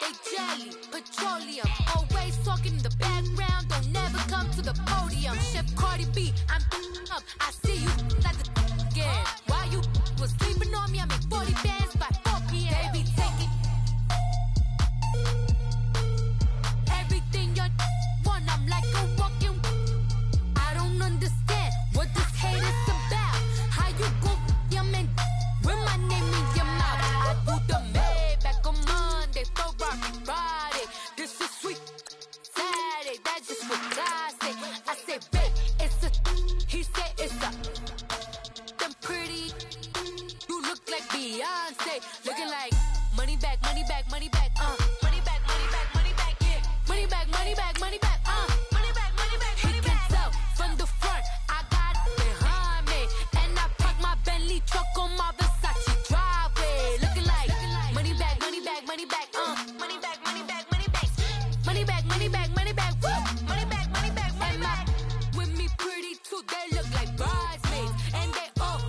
they jelly, petroleum. Always talking in the background, don't never come to the podium. Chef Cardi B, I'm up. I see you like the again. While you was sleeping on me, I make 40 bands by 4 p.m. They be taking everything you want. I'm like a walking. I don't understand what this hate is about. How you go, your man, with my name in your mouth. I do the Maybach on Monday, Ferrari Friday. This is sweet Saturday, that's just what I say. I say, babe, it's a, he said it's a, them pretty, you look like Beyonce, looking like money back, money back, money back, money back, money back, money back, yeah, money back, money back, money back, money back, money back, money back. He can tell from the front, I got it behind me, and I park my Bentley truck on my Versace driveway, looking like money back, money back, money back, money back, money back, money back, money back, money back, money back, woo, money back, money back, money back. With me pretty too, they look like bridesmaids, and they all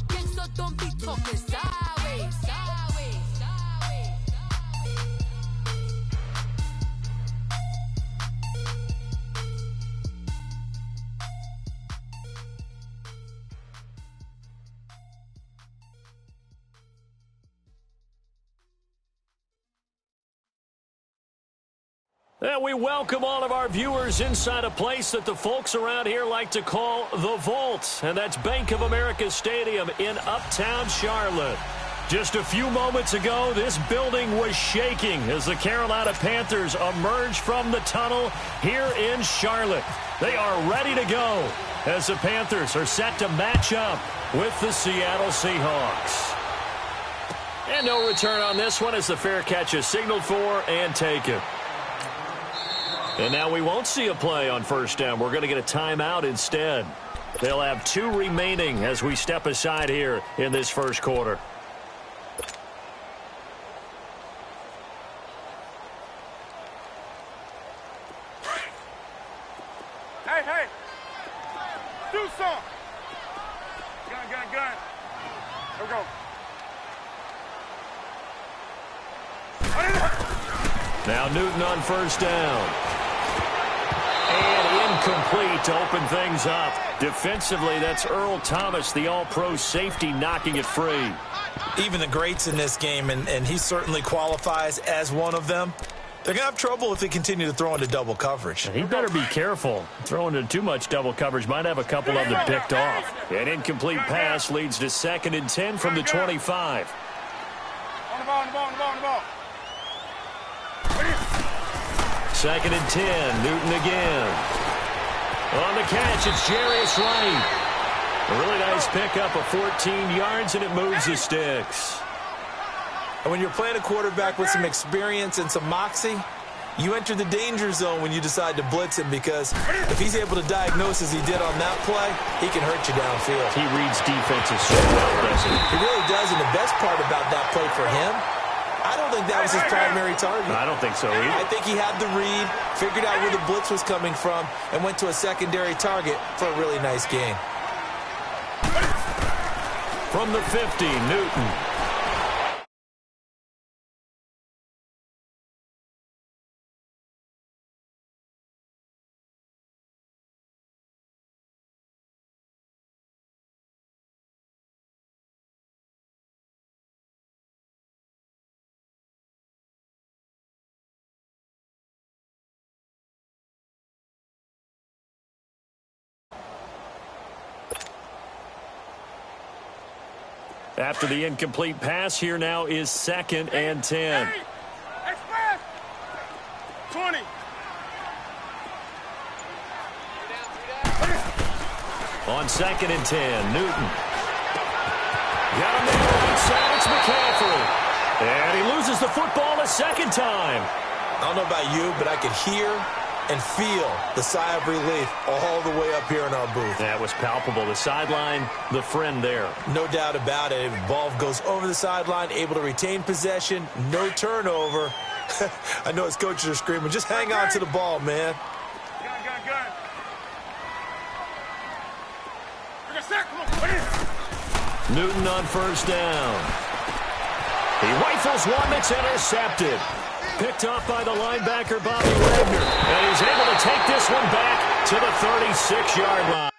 gang, so don't be talking sideways, sideways, sideways. And we welcome all of our viewers inside a place that the folks around here like to call the Vault. And that's Bank of America Stadium in Uptown Charlotte. Just a few moments ago, this building was shaking as the Carolina Panthers emerged from the tunnel here in Charlotte. They are ready to go as the Panthers are set to match up with the Seattle Seahawks. And no return on this one as the fair catch is signaled for and taken. And now we won't see a play on first down. We're going to get a timeout instead. They'll have 2 remaining as we step aside here in this first quarter. Hey, hey. Do something. Gun, gun, gun. Here we go. Now Newton on first down. And incomplete to open things up. Defensively, that's Earl Thomas, the all-pro safety, knocking it free. Even the greats in this game, and he certainly qualifies as one of them, they're going to have trouble if they continue to throw into double coverage. He better be careful. Throwing into too much double coverage might have a couple of them picked off. An incomplete pass leads to 2nd and 10 from the 25. On the ball, on the ball, on the ball, on the ball. 2nd and 10, Newton again. On the catch, it's Jarius Wright. A really nice pickup of 14 yards, and it moves the sticks. And when you're playing a quarterback with some experience and some moxie, you enter the danger zone when you decide to blitz him, because if he's able to diagnose as he did on that play, he can hurt you downfield. He reads defenses so well, doesn't he? He really does, and the best part about that play for him, I don't think that was his primary target. I don't think so either. I think he had the read, figured out where the blitz was coming from, and went to a secondary target for a really nice gain. From the 50, Newton. After the incomplete pass, here now is 2nd and 10. Express. 20. On 2nd and 10, Newton. Got him there inside, it's McCaffrey. And he loses the football a 2nd time. I don't know about you, but I could hear and feel the sigh of relief all the way up here in our booth. That was palpable. The sideline, the friend there. No doubt about it. The ball goes over the sideline, able to retain possession, no turnover. I know his coaches are screaming, just hang on to the ball, man. Gun, gun, gun. Bring a sack. Come on. Newton on first down. He rifles one that's intercepted. Picked off by the linebacker, Bobby Wagner. And he's able to take this one back to the 36-yard line.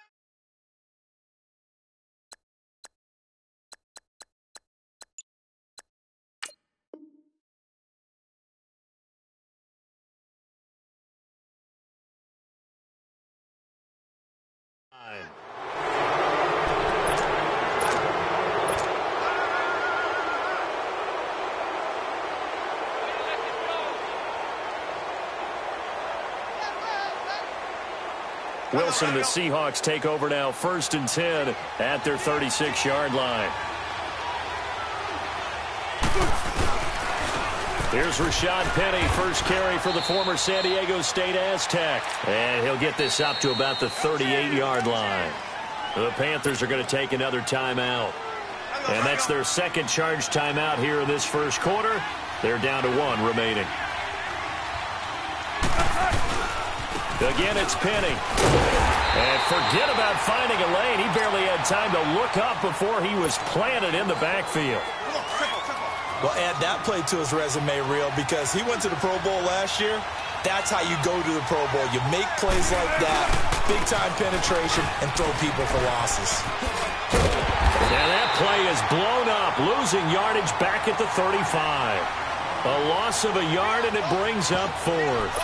Wilson and the Seahawks take over now, 1st and 10 at their 36-yard line. Here's Rashad Penny, first carry for the former San Diego State Aztec. And he'll get this up to about the 38-yard line. The Panthers are going to take another timeout. And that's their second charge timeout here in this first quarter. They're down to 1 remaining. Again, it's Penny. And forget about finding a lane. He barely had time to look up before he was planted in the backfield. Well, add that play to his resume reel because he went to the Pro Bowl last year. That's how you go to the Pro Bowl. You make plays like that, big-time penetration, and throw people for losses. And that play is blown up, losing yardage back at the 35. A loss of a yard, and it brings up 4th.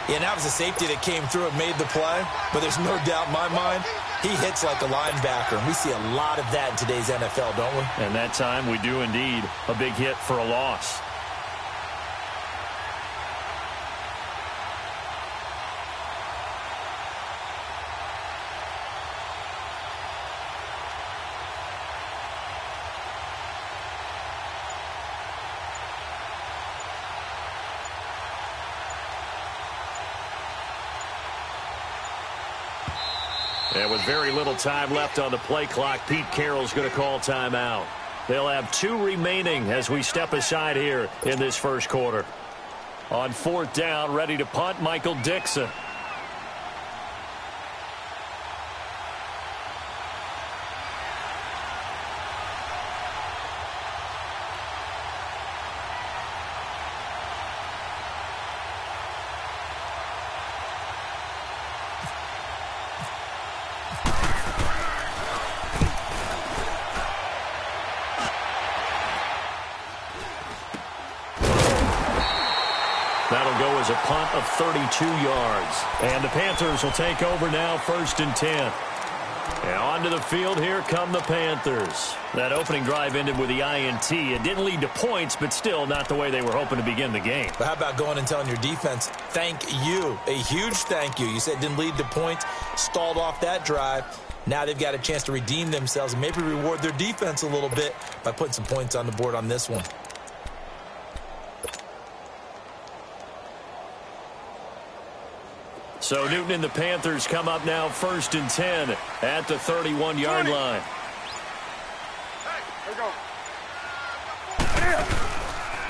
Yeah, that was a safety that came through and made the play, but there's no doubt in my mind, he hits like a linebacker, and we see a lot of that in today's NFL, don't we? And that time we do indeed a big hit for a loss. And with very little time left on the play clock, Pete Carroll's going to call timeout. They'll have 2 remaining as we step aside here in this first quarter. On 4th down, ready to punt, Michael Dixon. That'll go as a punt of 32 yards. And the Panthers will take over now, 1st and 10. And onto the field, here come the Panthers. That opening drive ended with the INT. It didn't lead to points, but still not the way they were hoping to begin the game. But how about going and telling your defense, thank you, a huge thank you. You said it didn't lead to points, stalled off that drive. Now they've got a chance to redeem themselves and maybe reward their defense a little bit by putting some points on the board on this one. So Newton and the Panthers come up now, 1st and 10 at the 31-yard line.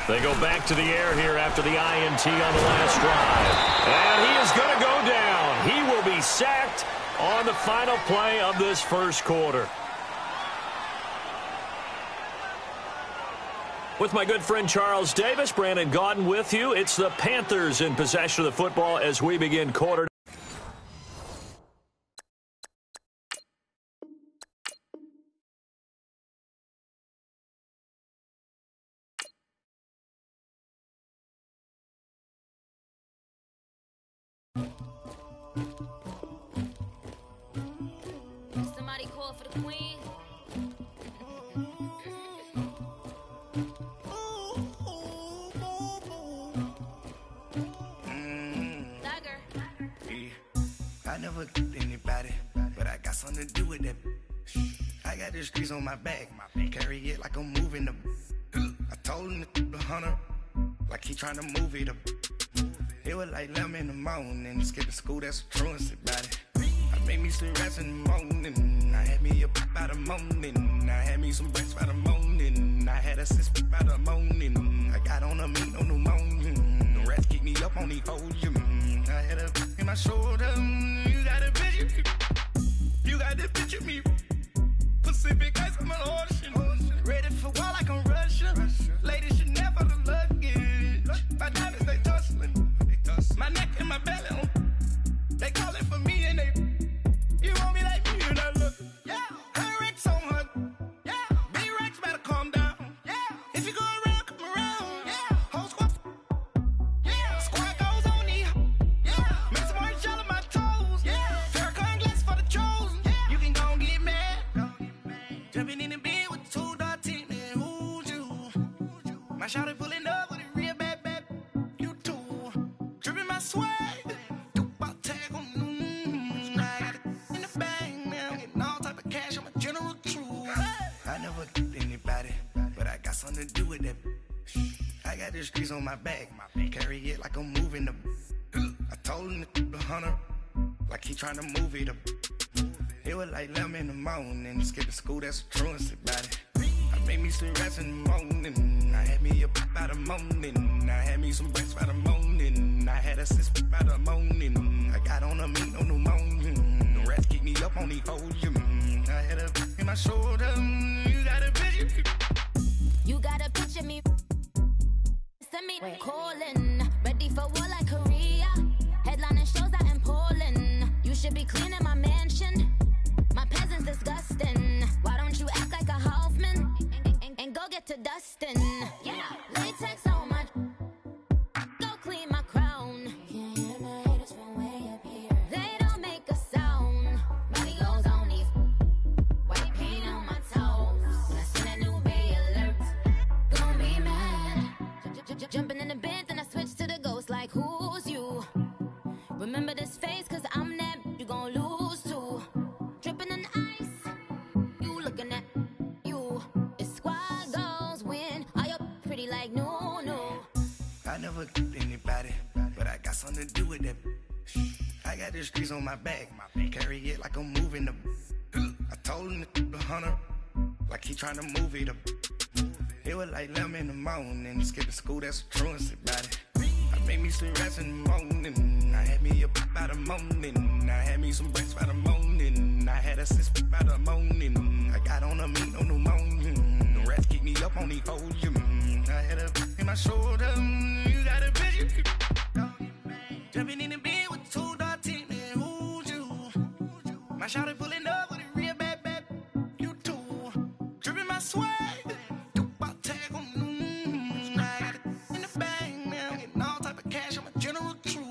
They go back to the air here after the INT on the last drive. And he is going to go down. He will be sacked on the final play of this first quarter. With my good friend Charles Davis, Brandon Gaudin with you. It's the Panthers in possession of the football as we begin quarter. Somebody call for the queen. I never killed anybody, but I got something to do with that. I got the streets on my back, carry it like I'm moving the. I told him the hunter, like he trying to move it up. It was like 11 in the morning, skipping school, that's a truancy about it. I made me some rats in the morning, I had me a pop by the morning, I had me some breaks by the morning, I had a six by the morning, I got on a meat on the morning, the rats keep me up on the podium, I had a in my shoulder, you got a picture, you got the picture me, Pacific ice, I'm an ocean, ready for war like I'm Russian, ladies should never the luggage. If you go around, come around. Yeah. Whole squad. Yeah. Squad goes on the. Yeah. Make some orange gel on my toes. Yeah. Farrakhan glass for the chosen. Yeah. You can go and get mad. Jumping in the bed with 2 dark teeth, man. Who's you? My shawty pulling up with a real bad. You too. Dripping my swag. About tag on. I got it in the bag now. Getting all type of cash. I'm a general true. I never killed anybody, but I got something to do with that. I got the streets on my back. Carry it like I'm moving the. I told him to the hunter, like he trying to move it up. It was like 11 in the morning. Skipping school, that's a truancy about it. I made me some rest in the morning. I had me a pop by the morning. I had me some breasts by the morning. I had a sis by the morning. I got on a meat on the morning. The rats keep me up on the volume. I had a in my shoulder. You got a picture. You got a picture me. Send me calling. Ready for war like Korea. Headlining shows out in Poland. You should be cleaning my mansion. My peasants disgusting. Why don't you act like a Hoffman and go get to dustin'? Yeah, latex on my. Go clean my crown. Can't hear my haters from way up here. They don't make a sound. Body goes on these. White paint on my toes. When I seen a new Bay alert, gon' be mad. Jumping in the bed, then I switch to the ghost like who's you? Remember this face, cause I'm that you gon' lose too. Dripping in ice, you looking at you. It's squad goals win. Are you pretty like no? I never killed anybody, but I got something to do with that. I got the streets on my back. Carry it like I'm moving the. I told him to the hunter, like he trying to move it up. It was like 11 in the morning. Skipping school, that's a truancy about it. I made me some rest in the morning. I had me a pop by the morning. I had me some breasts by the morning. I had a sis by the morning. I got on a meat on the morning. The rats keep me up on the volume. I had a in my shoulder. You got a picture. Jumping in the bed with 2 dark teeth, man. Who's you? My shawty pulling up with a real bad. You too. Dripping my swag. About tag on. I got it in the bag now. Getting all type of cash. I'm a general true.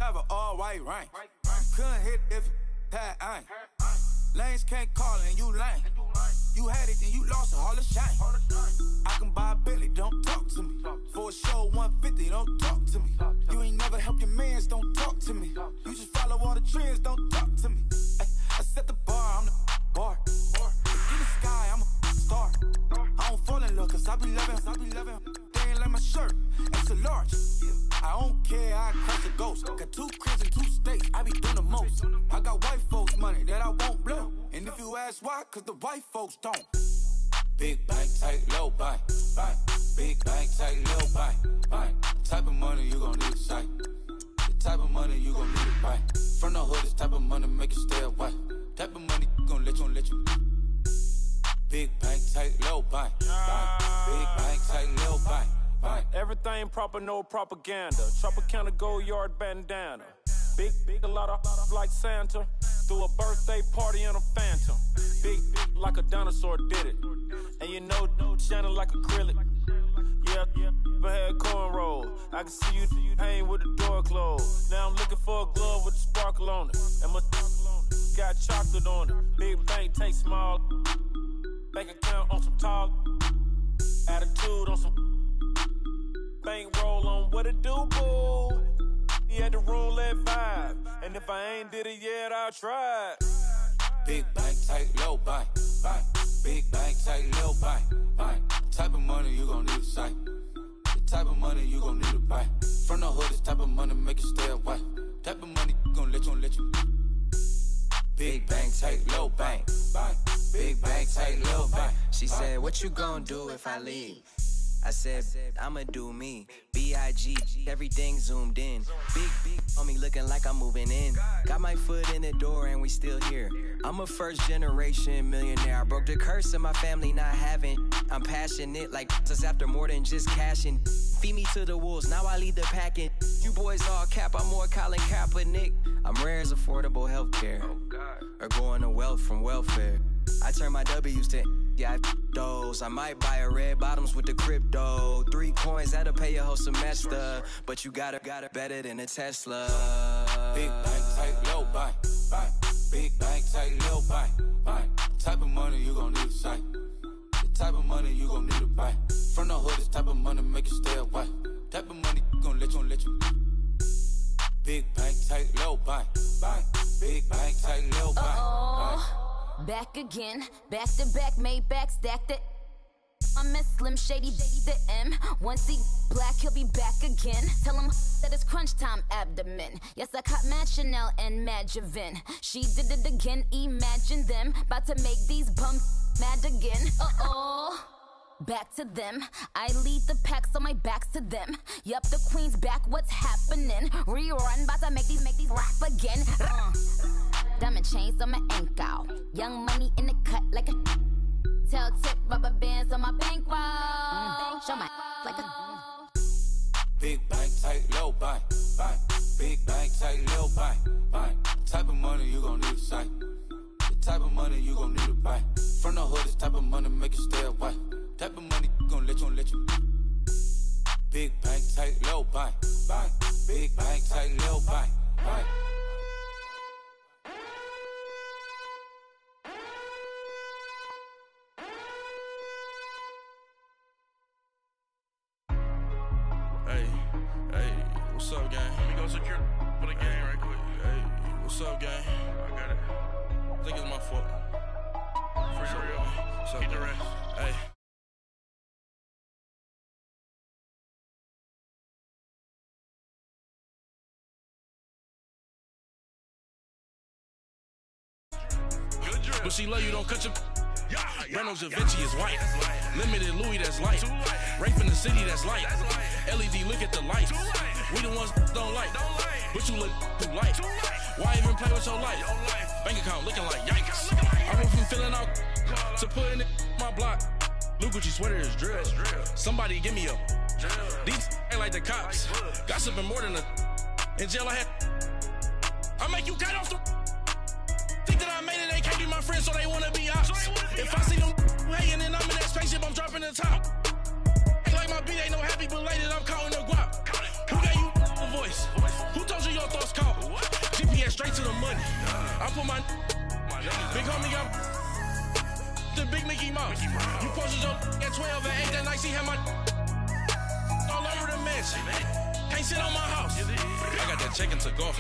Have an all-white rank. Couldn't hit if it had ain't. Lanes can't call and you lame. You had it and you lost it, all the shame. I can buy a Billy, don't talk to me. For a show 150, don't talk to me. You ain't never helped your mans, don't talk to me. You just follow all the trends, don't talk to me. I set the bar, I'm the bar. In the sky, I'm a star. I don't fall in love, cause I be loving. They ain't like my shirt, it's a large. I don't care, I crush a ghost. Got 2 cribs in 2 states, I be doing the most. I got white folks money that I won't blow. And if you ask why, cause the white folks don't. Big bank, tight, low bank. Big bank, tight, low bank. Type of money you gon' need a sight. The type of money you gon' need to buy. From the hood, this type of money make you stay away. Type of money gon' let you. Big bank, tight, low bank. Big bank, tight, low bank. Everything proper, no propaganda. Tropicana gold yard bandana. Big, a lot of like Santa. Threw a birthday party in a phantom. Big like a dinosaur did it. And you know, shining like acrylic. Yeah, but had cornrows. I can see you hang with the door closed. Now I'm looking for a glove with a sparkle on it. And my got chocolate on it. Big bank, take small. Bank account on some tall. Attitude on some. Bank roll on what it do, boo. He had the roulette vibe. And if I ain't did it yet, I'll try. Big bank, tight, low bank. Big bank, tight, low bank. Type of money you gon' need a sight. The type of money you gon' need to buy. From the hood, this type of money make you stay away. Type of money gon' let you. Big bank, tight, low bank. Big bank, tight, low bank. She said, what you gon' do if I leave? I said, I'ma do me. B.I.G. Everything zoomed in. Big on me looking like I'm moving in. Got my foot in the door and we still here. I'm a first generation millionaire. I broke the curse of my family not having. I'm passionate like us after more than just cashing. Feed me to the wolves, now I lead the packing. You boys all cap, I'm more Colin Kaepernick. I'm rare as affordable healthcare. Or going to wealth from welfare. I turn my W's to those. I might buy a red bottoms with the crypto. 3 coins, that'll pay your whole semester. But you got it better than a Tesla. Big bank, tight, low buy. Big bank, tight, low buy. Type of money you gon' need to sight. The type of money you gon' need to buy. From the hood, this type of money make you stay away. Type of money gon' let you. Big bank, tight, low buy. Big bank, tight, low buy. Back again, back to back, made back, stacked it. I'm a Slim Shady, the M. Once he black, he'll be back again. Tell him that it's crunch time abdomen. Yes, I caught Mad Chanel and Mad Javin. She did it again, imagine them. About to make these bums mad again. Back to them. I lead the pack, so my back's to them. Yup, the queen's back, what's happening? Rerun, about to make these rap again. Diamond chains on my ankle. Young money in the cut like a tail tip, rubber bands on my bankroll. Show my like a Big bank, tight, low buy. Big bank, tight, low buy. Type of money you gon' need to sight. The type of money you gon' need to buy. From the hood, this type of money make you stay away. Type of money gon' let you. Big bank, tight, low buy. Big bank, tight, low buy. Hey, what's up, gang? Let me go secure for the game right quick. Hey, what's up, gang? I got it. I think it's my fault. For real. Keep the rest. Hey. But she love you, don't cut your. Reynolds Da Vinci is white. Limited Louis, that's light. Rape in the city, that's light. LED, look at the lights. We the ones don't like. But you look too light. Why even play with your life? Bank account looking like yikes. I went from filling out to putting it in my block. Blue Gucci sweater is drill. Somebody give me a. These ain't like the cops. Gossiping more than a. In jail I had. I make you cut off the. Think that I made it, they can't be my friends, so they wanna be ops. If I see them hating and I'm in that spaceship, I'm dropping the top. Ain't like my beat ain't no happy, but later I'm counting the guap. Who gave you the voice? Who told you your thoughts count? GPS straight to the money. I put my big homie up the big Mickey Mouse. You posted your at 12 and 8 that night, she had my all over the mansion. Can't sit on my house. I got that check and took off.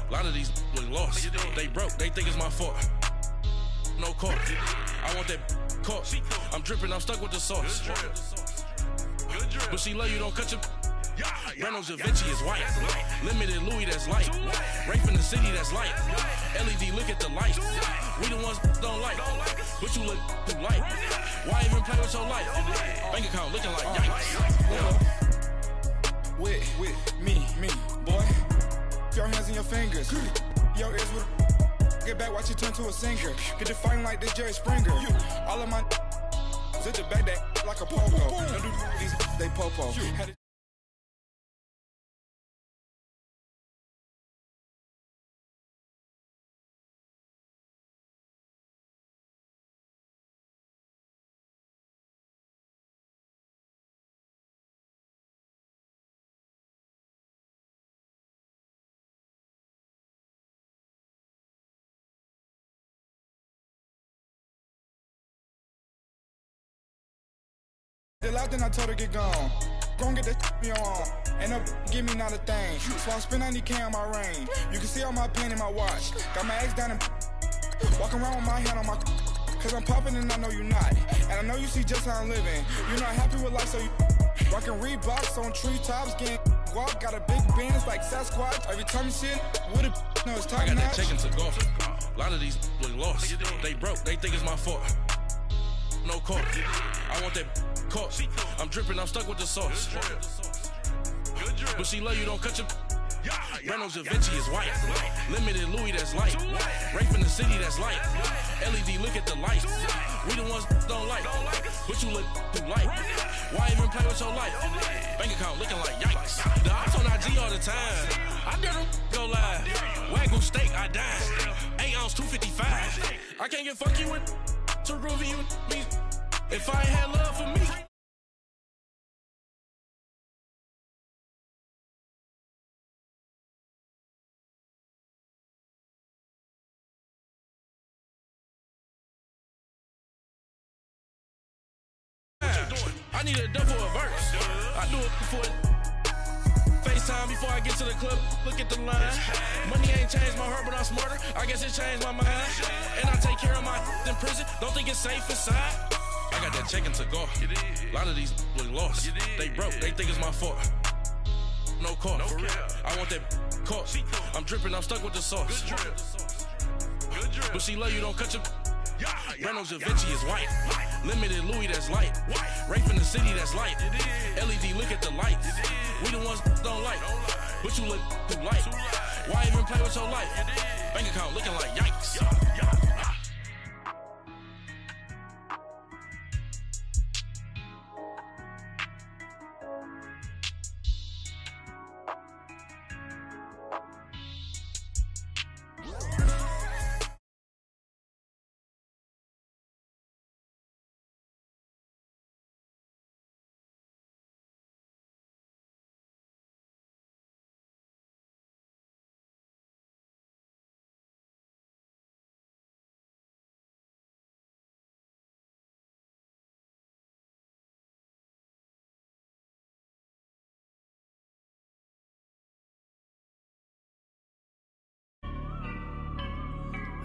A lot of these look lost. They broke, they think it's my fault. No court. I want that court. I'm dripping, I'm stuck with the sauce. But she love you, don't cut your. Reynolds Da Vinci is white. Limited Louis, that's light. Rape in the city, that's light. LED, look at the lights. We the ones don't like. But you look too light. Why even play with your life? Bank account looking like yikes. With me, boy. Your hands and your fingers. Your ears with get back, watch you turn to a singer. Get to fighting like this Jerry Springer. All of my sit the back that like a popo. Don't do these they popo. Out, then I told her get gone. Gon' get that me on. Ain't no give me not a thing. So I spend 90K on my range. You can see all my pain in my watch. Got my ex down and walking around with my hand on my. Cause I'm popping and I know you not. And I know you see just how I'm living. You're not happy with life, so you rockin' Reeboks on treetops, getting guap. Got a big band, it's like Sasquatch. Every time you see it, with it, no, it's top notch. I got that check and took off. A lot of these look lost. They broke, they think it's my fault. no call. I want that caught. I'm dripping, I'm stuck with the sauce. But she love you, don't cut your. Reynolds Da Vinci is white. Limited Louis, that's light. Rafe in the city, that's light. LED, look at the lights. We the ones don't like. But you look too light. Why even play with your life? Bank account looking like yikes. The ops on IG all the time. I dare them go live. Wagyu steak, I dine. 8 ounce, 255. I can't get fuck you with to groovy you with me. If I ain't had love for me. I need a double of verse. I do it before FaceTime before I get to the club. Look at the line. Money ain't changed my heart, but I'm smarter. I guess it changed my mind. And I take care of my in prison. Don't think it's safe inside. I got that check and to go. A lot of these look lost. They broke. They think it's my fault. No call. For real. I want that caught. I'm dripping. I'm stuck with the sauce. But she love you, don't cut your. Reynolds Da Vinci is white. Limited Louis, that's light. Rafe in the city, that's light. LED, look at the lights. We the ones don't like. But you look too light. Why even play with your life? Bank account looking like yikes.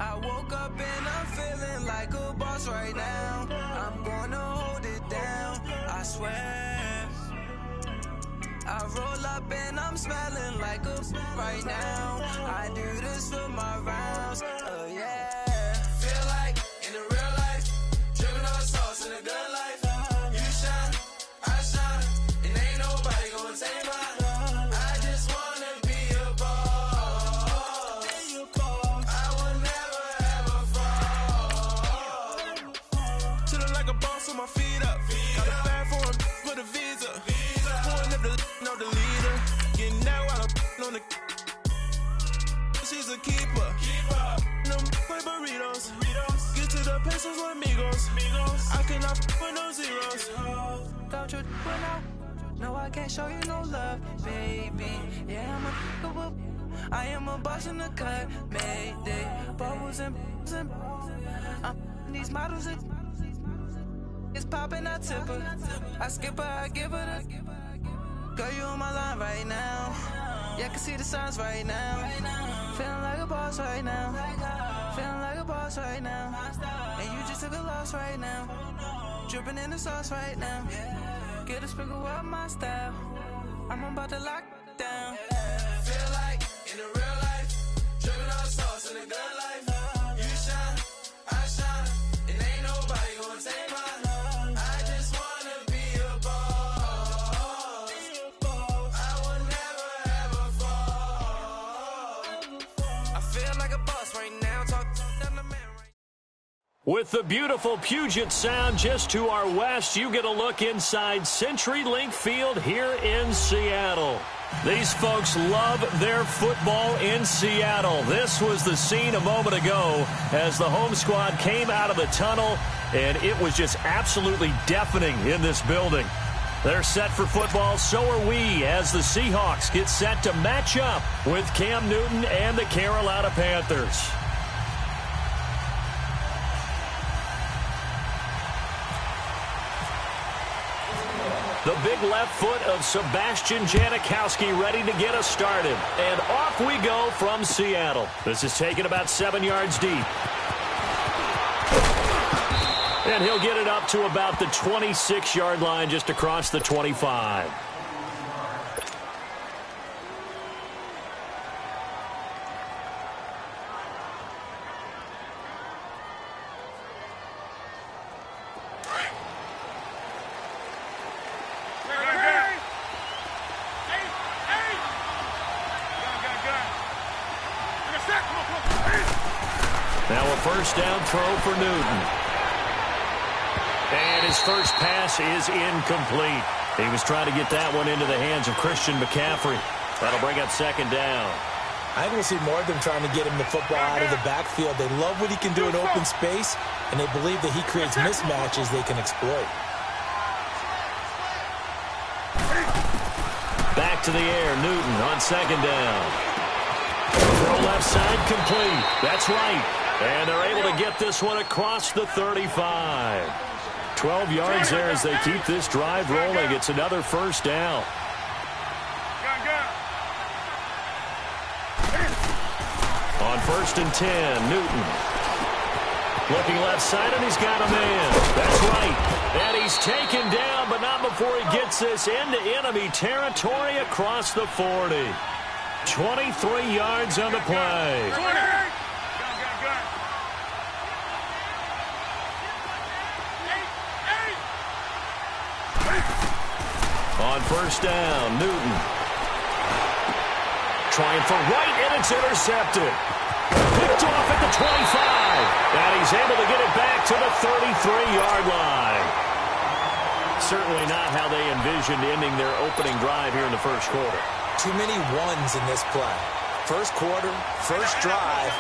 I woke up and I'm feeling like a boss right now. I'm gonna hold it down, I swear. I roll up and I'm smelling like a right now. I do this for my rounds, oh yeah. Feel like in the real life, dripping on sauce in a good life. You shine, I shine, and ain't nobody gonna take mine. I just wanna be a boss. I will never ever fall. Chillin' like a boss with my feet up. Got a bag for a visa. Pulling up the leader. Getting out while I'm on the. She's a keeper. Them play burritos. Get to the pesos with amigos. I cannot with no zeros. Don't you run out? No, I can't show you no love, baby. Yeah, I am a boss in the cut. Mayday. Bubbles and these models are. It's popping, I tip her. I skip her, I give her the. Girl, you on my line right now. Yeah, I can see the signs right now. Feeling like a boss right now. Feeling like a boss right now. And you just took a loss right now. Dripping in the sauce right now. Get a sprinkle up my style. I'm about to lock down. Feel like in the real life, dripping on sauce in the good life. You shine, I shine, and ain't nobody gonna take mine. I just wanna be a boss. I will never ever fall. I feel like a boss right now. Talk to the man right. With the beautiful Puget Sound just to our west, you get a look inside CenturyLink Field here in Seattle. These folks love their football in Seattle. This was the scene a moment ago as the home squad came out of the tunnel, and it was just absolutely deafening in this building. They're set for football, so are we, as the Seahawks get set to match up with Cam Newton and the Carolina Panthers. The big left foot of Sebastian Janikowski ready to get us started. And off we go from Seattle. This is taken about 7 yards deep. And he'll get it up to about the 26-yard line, just across the 25. first down throw for Newton. And his first pass is incomplete. He was trying to get that one into the hands of Christian McCaffrey. That'll bring up second down. I think we'll see more of them trying to get him the football out of the backfield. They love what he can do in open space, and they believe that he creates mismatches they can exploit. Back to the air, Newton on second down. Throw left side complete. That's right. And they're able to get this one across the 35. 12 yards there as they keep this drive rolling. It's another first down. On first and 10, Newton. Looking left side, and he's got a man. That's right. And he's taken down, but not before he gets this into enemy territory across the 40. 23 yards on the play. On first down, Newton. Trying for right, and it's intercepted. Picked off at the 25. And he's able to get it back to the 33-yard line. Certainly not how they envisioned ending their opening drive here in the first quarter. Too many ones in this play. First quarter, first drive,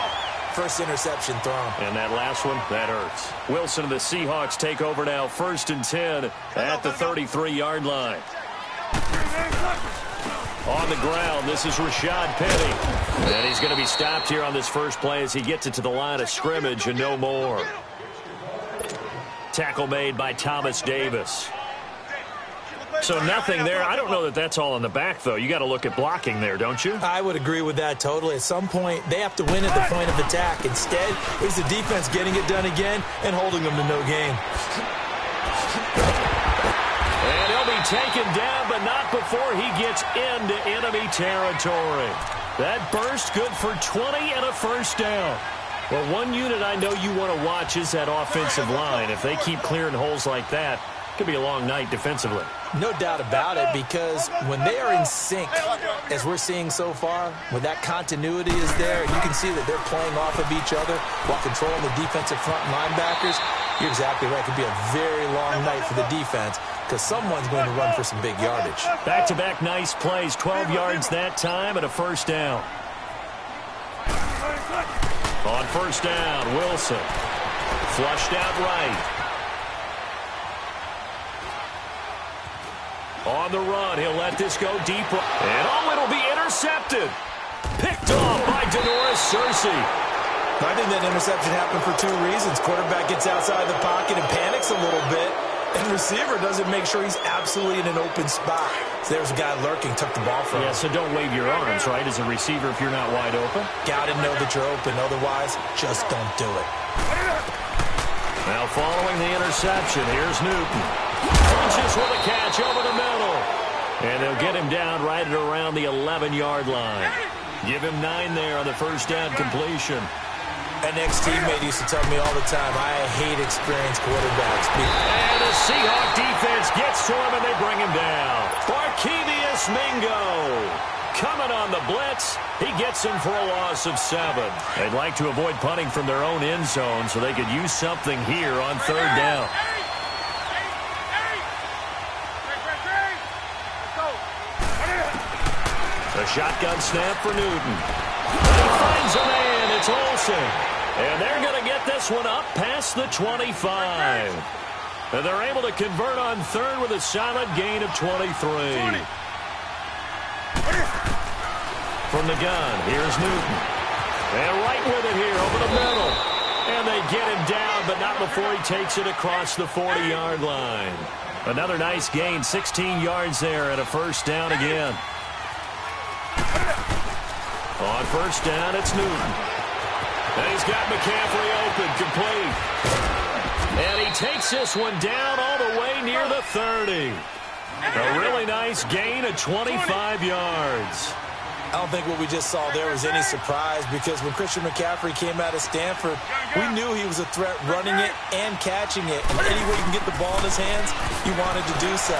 first interception thrown. And that last one, that hurts. Wilson and the Seahawks take over now, first and 10 at the 33-yard line. On the ground, this is Rashad Penny. And he's going to be stopped here on this first play as he gets it to the line of scrimmage and no more. Tackle made by Thomas Davis. So nothing there. I don't know that that's all in the back, though. You got to look at blocking there, don't you? I would agree with that totally. At some point, they have to win at the point of attack. Instead, it's the defense getting it done again and holding them to no gain. And he'll be taken down, but not before he gets into enemy territory. That burst good for 20 and a first down. Well, one unit I know you want to watch is that offensive line. If they keep clearing holes like that, it could be a long night defensively. No doubt about it, because when they are in sync, as we're seeing so far, when that continuity is there, you can see that they're playing off of each other while controlling the defensive front linebackers. You're exactly right. It could be a very long night for the defense because someone's going to run for some big yardage. Back-to-back nice plays, 12 yards that time and a first down. On first down, Wilson. Flushed out right. On the run, he'll let this go deep. And it'll be intercepted. Picked off by Denoris Searcy. I think that interception happened for two reasons. Quarterback gets outside the pocket and panics a little bit. And receiver doesn't make sure he's absolutely in an open spot. So there's a guy lurking, took the ball from him. Yeah, so don't wave your arms, right, as a receiver if you're not wide open. Got to know that you're open. Otherwise, just don't do it. Now following the interception, here's Newton. Punches with a catch over the middle. And they'll get him down right at around the 11-yard line. Give him 9 there on the first down completion. An ex-teammate used to tell me all the time, I hate experienced quarterbacks. And the Seahawk defense gets to him, and they bring him down. Barkevious Mingo coming on the blitz. He gets him for a loss of 7. They'd like to avoid punting from their own end zone so they could use something here on third down. The shotgun snap for Newton. He finds a man. It's Olsen. And they're going to get this one up past the 25. And they're able to convert on third with a solid gain of 23. From the gun, here's Newton. And right with it here over the middle. And they get him down, but not before he takes it across the 40-yard line. Another nice gain, 16 yards there, and a first down again. On first down, it's Newton. And he's got McCaffrey open, complete. And he takes this one down all the way near the 30. A really nice gain of 25 yards. I don't think what we just saw there was any surprise because when Christian McCaffrey came out of Stanford, we knew he was a threat running it and catching it. And any way he can get the ball in his hands, he wanted to do so.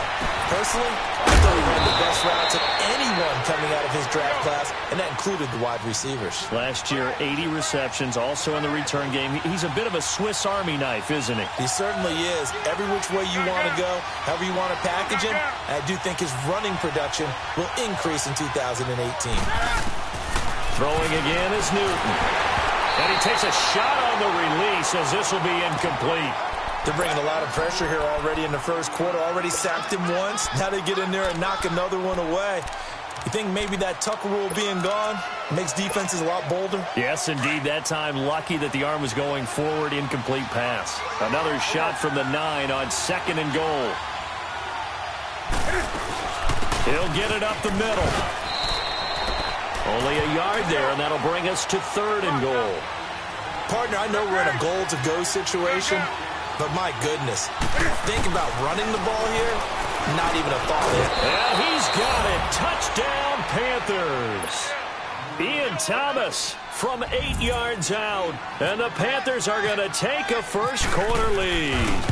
Personally, I thought he ran the best routes of anyone coming out of his draft class, and that included the wide receivers. Last year, 80 receptions, also in the return game. He's a bit of a Swiss Army knife, isn't he? He certainly is. Every which way you want to go, however you want to package him, I do think his running production will increase in 2018. Throwing again is Newton. And he takes a shot on the release as this will be incomplete. They're bringing a lot of pressure here already in the first quarter. Already sacked him once. Now they get in there and knock another one away. You think maybe that Tucker rule being gone makes defenses a lot bolder? Yes, indeed. That time, lucky that the arm was going forward. Incomplete pass. Another shot from the 9 on 2nd and goal. He'll get it up the middle. Only a yard there, and that'll bring us to 3rd and goal. Partner, I know we're in a goal-to-go situation, but my goodness, think about running the ball here, not even a thought there. And he's got it. Touchdown, Panthers. Ian Thomas from 8 yards out, and the Panthers are going to take a first-quarter lead.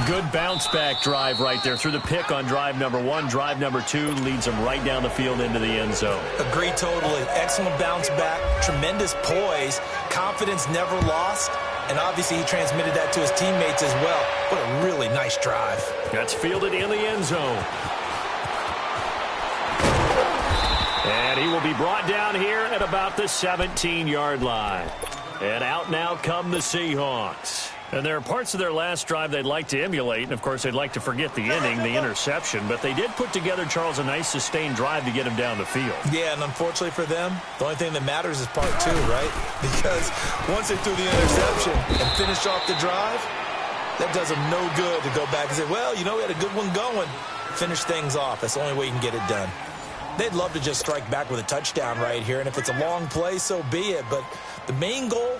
Good bounce-back drive right there through the pick on drive number 1. Drive number 2 leads them right down the field into the end zone. Agree totally. Excellent bounce back, tremendous poise, confidence never lost, and obviously he transmitted that to his teammates as well. What a really nice drive. That's fielded in the end zone. And he will be brought down here at about the 17-yard line. And out now come the Seahawks. And there are parts of their last drive they'd like to emulate, and, of course, they'd like to forget the inning, the interception. But they did put together, Charles, a nice sustained drive to get him down the field. Yeah, and unfortunately for them, the only thing that matters is part 2, right? Because once they threw the interception and finished off the drive, that does them no good to go back and say, well, you know, we had a good one going. Finish things off. That's the only way you can get it done. They'd love to just strike back with a touchdown right here, and if it's a long play, so be it. But the main goal,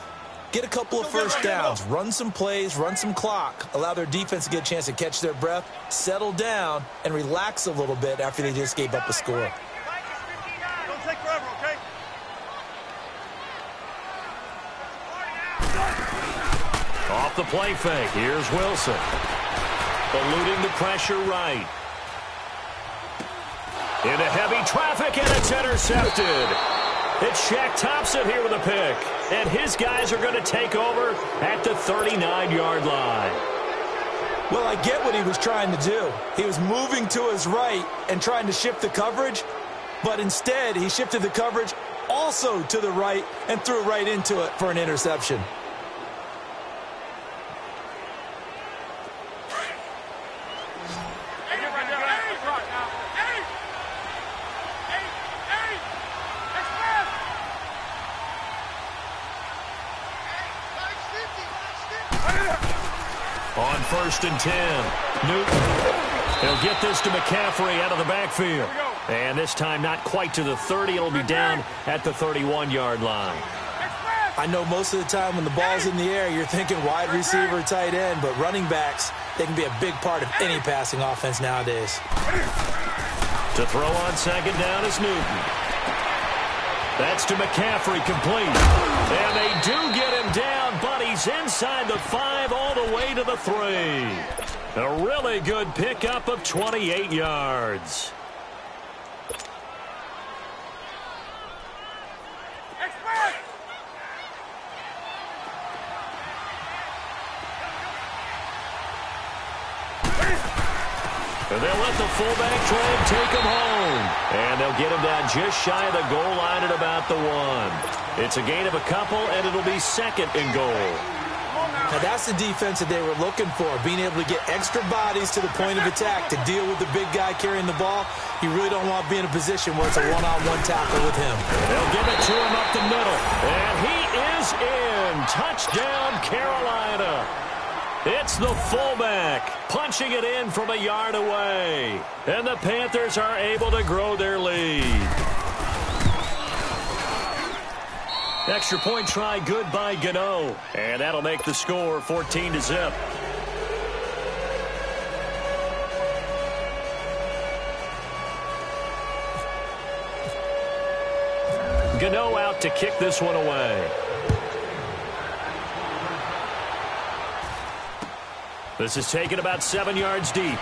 get a couple of first downs, run some plays, run some clock, allow their defense to get a chance to catch their breath, settle down, and relax a little bit after they just gave up a score. Don't take forever, okay? Off the play fake, here's Wilson. Eluding the pressure right. Into heavy traffic, and it's intercepted. It's Shaq Thompson here with a pick. And his guys are going to take over at the 39-yard line. Well, I get what he was trying to do. He was moving to his right and trying to shift the coverage, but instead he shifted the coverage also to the right and threw right into it for an interception. On 1st and 10, Newton. He'll get this to McCaffrey out of the backfield. And this time not quite to the 30. It'll be down at the 31-yard line. I know most of the time when the ball's in the air, you're thinking wide receiver, tight end, but running backs, they can be a big part of any passing offense nowadays. To throw on 2nd down is Newton. That's to McCaffrey, complete. And they do get him down, but he's inside the 5 all the way to the 3. A really good pickup of 28 yards. And they'll let the fullback try and take him home. And they'll get him down just shy of the goal line at about the 1. It's a gain of a couple, and it'll be 2nd and goal. Now, that's the defense that they were looking for, being able to get extra bodies to the point of attack to deal with the big guy carrying the ball. You really don't want to be in a position where it's a one-on-one tackle with him. They'll give it to him up the middle. And he is in. Touchdown, Carolina. It's the fullback punching it in from a yard away. And the Panthers are able to grow their lead. Extra point try good by Gano. And that'll make the score 14-0. Gano out to kick this one away. This is taken about 7 yards deep.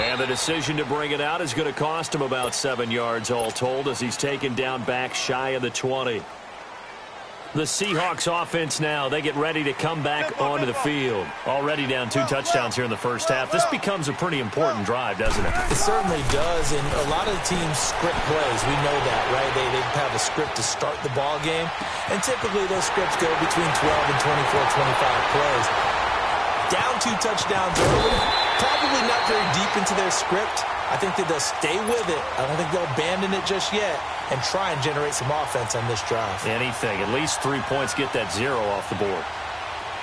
And the decision to bring it out is going to cost him about 7 yards all told as he's taken down back shy of the 20. The Seahawks offense now, they get ready to come back onto the field. Already down 2 touchdowns here in the first half. This becomes a pretty important drive, doesn't it? It certainly does, and a lot of the teams script plays. We know that, right? They have a script to start the ball game, and typically those scripts go between 12 and 24, 25 plays. Down 2 touchdowns early, probably not very deep into their script. I think that they'll stay with it. I don't think they'll abandon it just yet and try and generate some offense on this drive. Anything. At least 3 points, get that 0 off the board.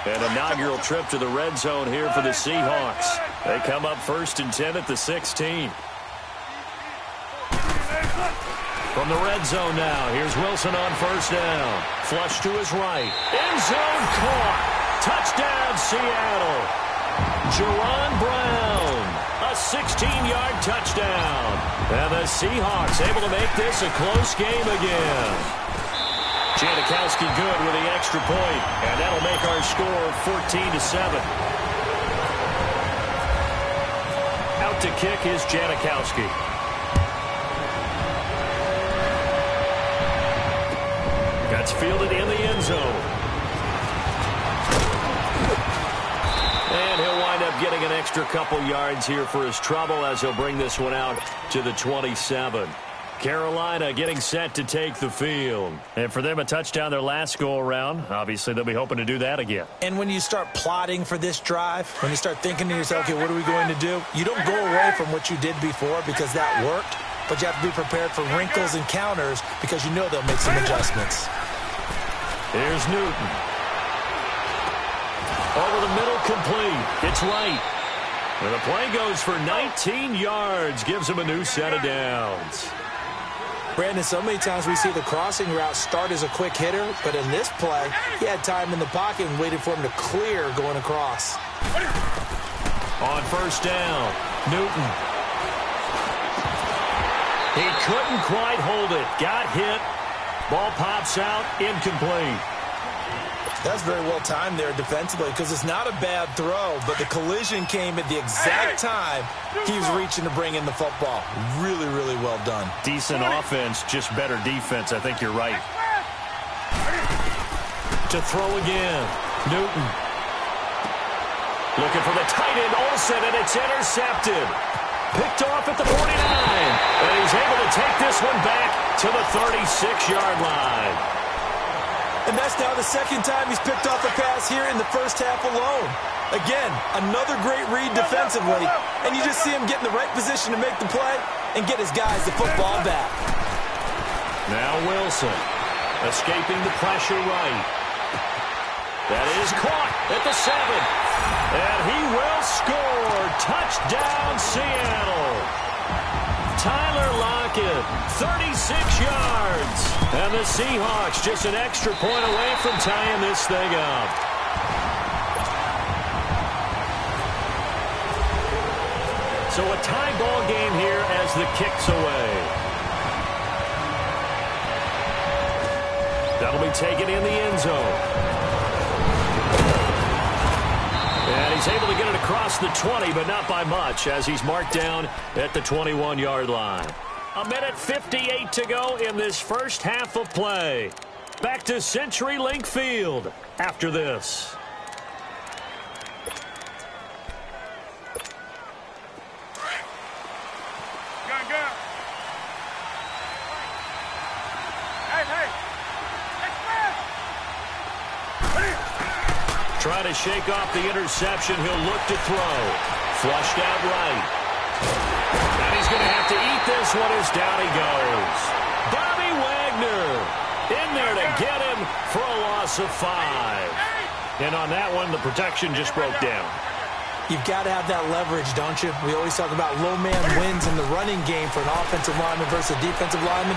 An inaugural trip to the red zone here for the Seahawks. They come up 1st and 10 at the 16. From the red zone now, here's Wilson on 1st down. Flush to his right. End zone caught. Touchdown, Seattle. Jerron Brown, a 16-yard touchdown. And the Seahawks able to make this a close game again. Janikowski good with the extra point, and that'll make our score 14-7. Out to kick is Janikowski. That's fielded in the end zone. And he'll wind up getting an extra couple yards here for his trouble as he'll bring this one out to the 27. Carolina getting set to take the field. And for them, a touchdown their last go-around. Obviously, they'll be hoping to do that again. And when you start plotting for this drive, when you start thinking to yourself, okay, what are we going to do? You don't go away from what you did before because that worked, but you have to be prepared for wrinkles and counters because you know they'll make some adjustments. Here's Newton. Over the middle, complete. It's right. And the play goes for 19 yards. Gives him a new set of downs. Brandon, so many times we see the crossing route start as a quick hitter, but in this play, he had time in the pocket and waited for him to clear going across. On 1st down, Newton. He couldn't quite hold it. Got hit. Ball pops out, incomplete. That's very well timed there defensively because it's not a bad throw, but the collision came at the exact time he was reaching to bring in the football. Really, really well done. Decent offense, just better defense. I think you're right. To throw again, Newton. Looking for the tight end, Olsen, and it's intercepted. Picked off at the 49, and he's able to take this one back to the 36-yard line. And that's now the second time he's picked off a pass here in the first half alone. Again, another great read defensively, and you just see him get in the right position to make the play and get his guys the football back. Now Wilson, escaping the pressure right. That is caught at the 7. And he will score. Touchdown, Seattle. Tyler Lockett, 36 yards. And the Seahawks just an extra point away from tying this thing up. So a tie ball game here as the kick's away. That'll be taken in the end zone. And he's able to get it across the 20, but not by much, as he's marked down at the 21-yard line. 1:58 to go in this first half of play. Back to CenturyLink Field after this. Gun. Hey. Trying to shake off the interception. He'll look to throw. Flushed out right. And he's going to have to eat this one as down he goes. Bobby Wagner in there to get him for a loss of 5. And on that one, the protection just broke down. You've got to have that leverage, don't you? We always talk about low man wins in the running game for an offensive lineman versus a defensive lineman.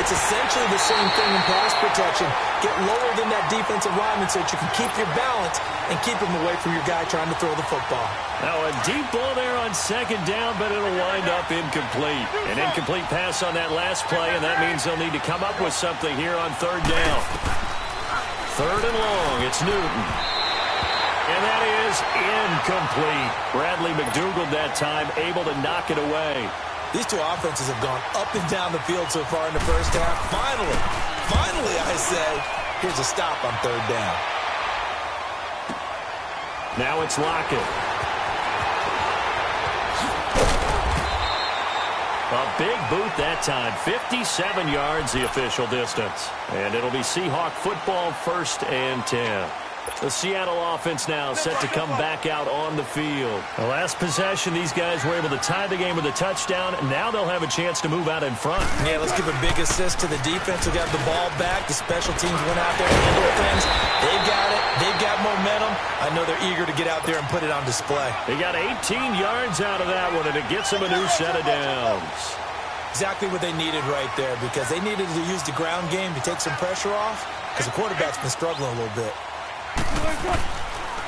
It's essentially the same thing in pass protection. Get lower than that defensive lineman so that you can keep your balance and keep him away from your guy trying to throw the football. Now a deep ball there on 2nd down, but it'll wind up incomplete. An incomplete pass on that last play, and that means they'll need to come up with something here on 3rd down. 3rd and long, it's Newton. And that is incomplete. Bradley McDougald that time able to knock it away. These two offenses have gone up and down the field so far in the first half. Finally, I say, here's a stop on third down. Now it's Lockett. A big boot that time. 57 yards the official distance. And it'll be Seahawk football, 1st and 10. The Seattle offense now set to come back out on the field. The last possession, these guys were able to tie the game with a touchdown, and now they'll have a chance to move out in front. Yeah, let's give a big assist to the defense who got the ball back. The special teams went out there and handled things. They've got it. They've got momentum. I know they're eager to get out there and put it on display. They got 18 yards out of that one, and it gets them a new set of downs. Exactly what they needed right there, because they needed to use the ground game to take some pressure off, because the quarterback's been struggling a little bit.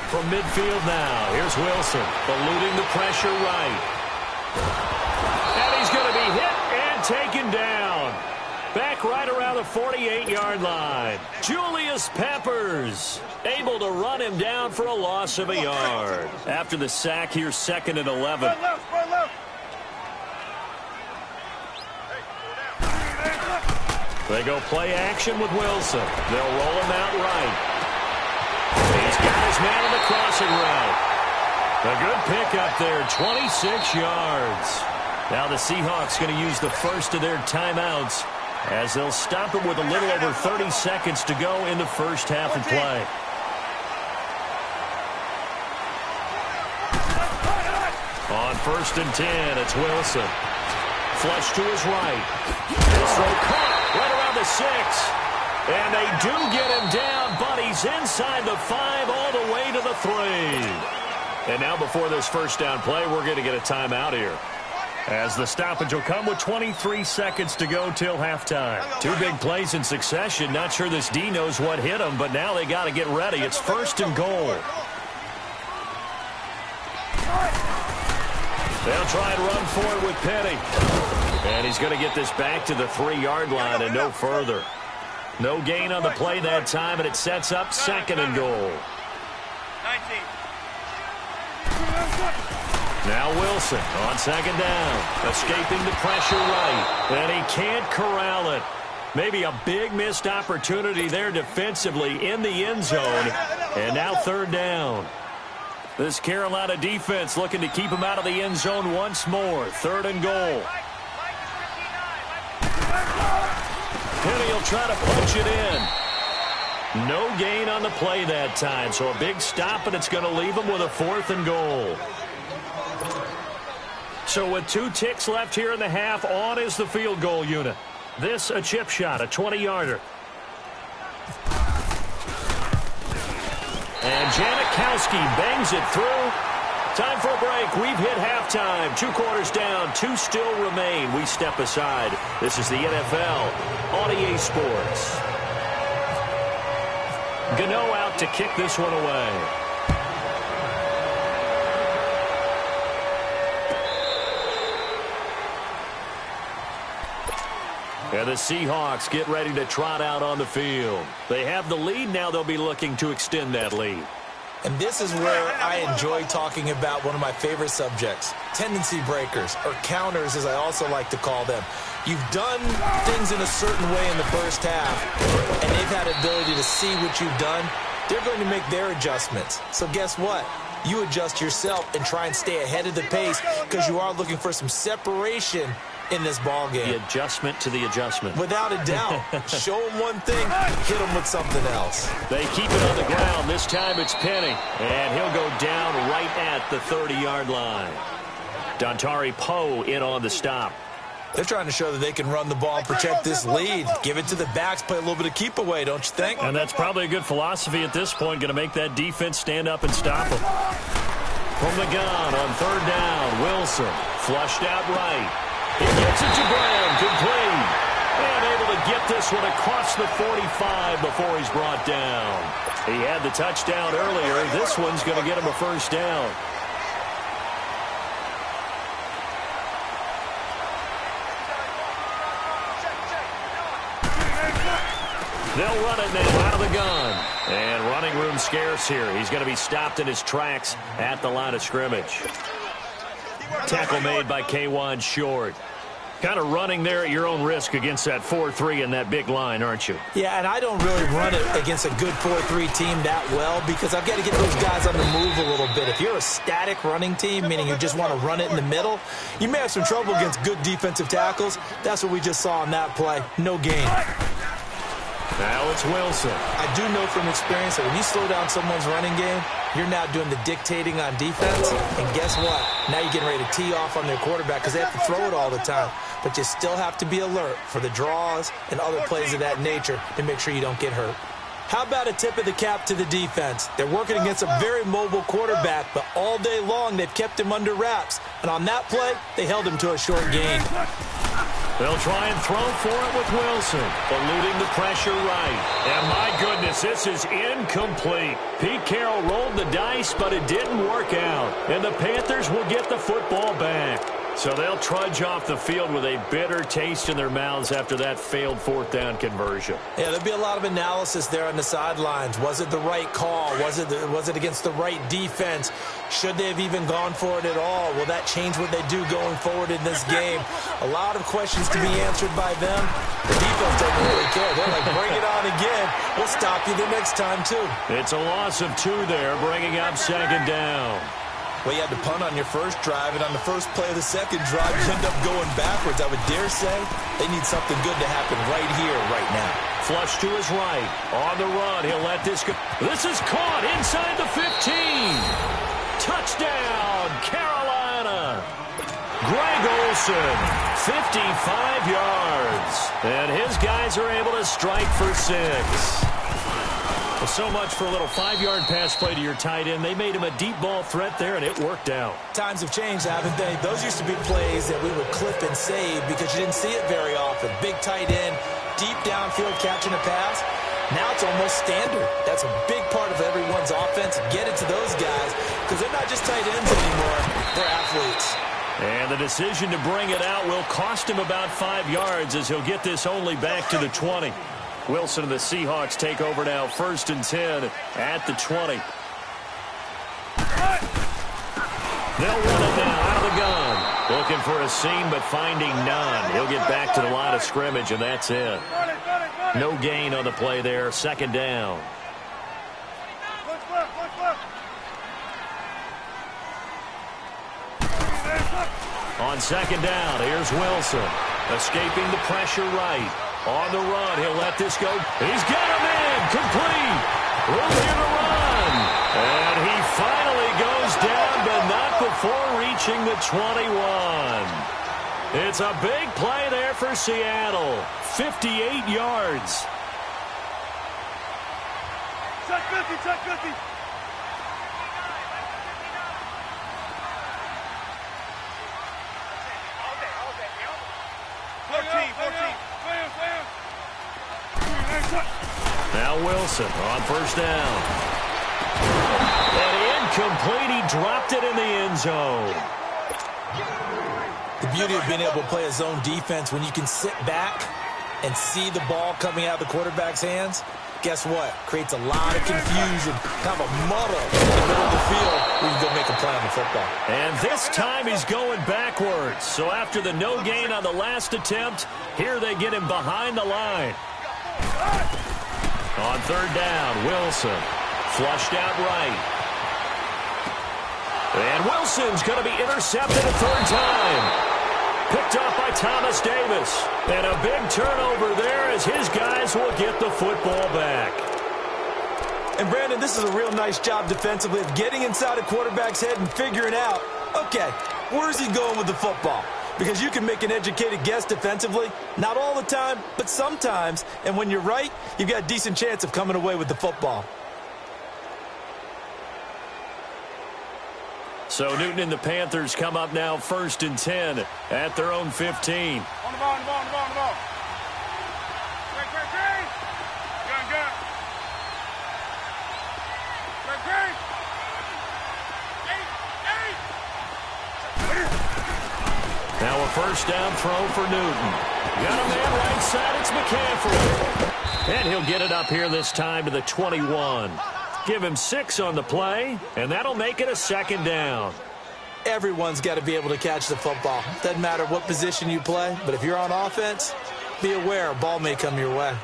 From midfield now, here's Wilson, eluding the pressure right. And he's going to be hit and taken down. Back right around the 48-yard line. Julius Peppers able to run him down for a loss of a yard. After the sack, here's 2nd and 11. They go play action with Wilson. They'll roll him out right. He's got his man on the crossing route. A good pickup there, 26 yards. Now the Seahawks going to use the first of their timeouts as they'll stop him with a little over 30 seconds to go in the first half of play. On 1st and 10, it's Wilson. Flush to his right. His throw caught right around the 6. And they do get him down, but he's inside the 5 all the way to the 3. And now before this first down play, we're going to get a timeout here, as the stoppage will come with 23 seconds to go till halftime. 2 big plays in succession. Not sure this D knows what hit him, but now they got to get ready. It's 1st and goal. They'll try and run for it with Petty. And he's going to get this back to the 3-yard line and no further. No gain on the play that time, and it sets up 2nd and goal. 19. Now Wilson on 2nd down, escaping the pressure right, and he can't corral it. Maybe a big missed opportunity there defensively in the end zone, and now 3rd down. This Carolina defense looking to keep him out of the end zone once more. 3rd and goal. Penny will try to punch it in. No gain on the play that time, so a big stop, and it's going to leave him with a 4th and goal. So with 2 ticks left here in the half, on is the field goal unit. This a chip shot, a 20-yarder. And Janikowski bangs it through. Time for a break. We've hit halftime. 2 quarters down. 2 still remain. We step aside. This is the NFL on EA Sports. Gano out to kick this one away. And the Seahawks get ready to trot out on the field. They have the lead. Now they'll be looking to extend that lead. And this is where I enjoy talking about one of my favorite subjects, tendency breakers, or counters as I also like to call them. You've done things in a certain way in the first half, and they've had ability to see what you've done. They're going to make their adjustments. So guess what? You adjust yourself and try and stay ahead of the pace, because you are looking for some separation in this ball game. The adjustment to the adjustment. Without a doubt. Show them one thing, hit them with something else. They keep it on the ground. This time it's Penny. And he'll go down right at the 30-yard line. Dontari Poe in on the stop. They're trying to show that they can run the ball and protect this lead. Give it to the backs, play a little bit of keep away, don't you think? And that's probably a good philosophy at this point, going to make that defense stand up and stop them. From the gun on 3rd down, Wilson flushed out right. He gets it to Graham, complete. And able to get this one across the 45 before he's brought down. He had the touchdown earlier. This one's going to get him a 1st down. They'll run it now out of the gun. And running room scarce here. He's going to be stopped in his tracks at the line of scrimmage. Tackle made by K'Wan Short. Kind of running there at your own risk against that 4-3 and that big line, aren't you? Yeah, and I don't really run it against a good 4-3 team that well because I've got to get those guys on the move a little bit. If you're a static running team, meaning you just want to run it in the middle, you may have some trouble against good defensive tackles. That's what we just saw on that play. No gain. Now it's Wilson. I do know from experience that when you slow down someone's running game, you're now doing the dictating on defense. And guess what? Now you're getting ready to tee off on their quarterback because they have to throw it all the time. But you still have to be alert for the draws and other plays of that nature to make sure you don't get hurt. How about a tip of the cap to the defense? They're working against a very mobile quarterback, but all day long they've kept him under wraps. And on that play, they held him to a short gain. They'll try and throw for it with Wilson, eluding the pressure right. And my goodness, this is incomplete. Pete Carroll rolled the dice, but it didn't work out. And the Panthers will get the football back. So they'll trudge off the field with a bitter taste in their mouths after that failed fourth down conversion. Yeah, there'll be a lot of analysis there on the sidelines. Was it the right call? Was it against the right defense? Should they have even gone for it at all? Will that change what they do going forward in this game? A lot of questions to be answered by them. The defense doesn't really care. They're like, bring it on again. We'll stop you the next time, too. It's a loss of 2 there, bringing up second down. Well, you had to punt on your first drive, and on the first play of the second drive, you end up going backwards. I would dare say they need something good to happen right here, right now. Flush to his right. On the run, he'll let this go. This is caught inside the 15. Touchdown, Carolina. Greg Olsen, 55 yards. And his guys are able to strike for 6. Well, so much for a little 5-yard pass play to your tight end. They made him a deep ball threat there, and it worked out. Times have changed, haven't they? Those used to be plays that we would clip and save because you didn't see it very often. Big tight end, deep downfield catching a pass. Now it's almost standard. That's a big part of everyone's offense. Get it to those guys because they're not just tight ends anymore. They're athletes. And the decision to bring it out will cost him about 5 yards as he'll get this only back to the 20. Wilson and the Seahawks take over now, 1st and 10 at the 20. They'll run it now out of the gun. Looking for a seam, but finding none. He'll get back to the line of scrimmage, and that's it. No gain on the play there, 2nd down. On 2nd down, here's Wilson. Escaping the pressure right. On the run, he'll let this go. He's got him in. Complete. Room here to run. And he finally goes down, but not before reaching the 21. It's a big play there for Seattle. 58 yards. Check 50, check 50. Now Wilson on 1st down. And incomplete. He dropped it in the end zone. The beauty of being able to play a zone defense when you can sit back and see the ball coming out of the quarterback's hands, guess what? Creates a lot of confusion, kind of a muddle in the middle of the field where you can go make a play on the football. And this time he's going backwards. So after the no gain on the last attempt, here they get him behind the line. On 3rd down, Wilson flushed out right. And Wilson's going to be intercepted a 3rd time. Picked off by Thomas Davis. And a big turnover there as his guys will get the football back. And Brandon, this is a real nice job defensively of getting inside a quarterback's head and figuring out, okay, where's he going with the football? Because you can make an educated guess defensively. Not all the time, but sometimes. And when you're right, you've got a decent chance of coming away with the football. So Newton and the Panthers come up now 1st and 10 at their own 15. On the ball, on the ball, on the ball, on the ball. Great. Gun. Great. Now a 1st down throw for Newton. Got a man right side. It's McCaffrey. And he'll get it up here this time to the 21. Give him 6 on the play, and that'll make it a 2nd down. Everyone's got to be able to catch the football. Doesn't matter what position you play, but if you're on offense, be aware a ball may come your way.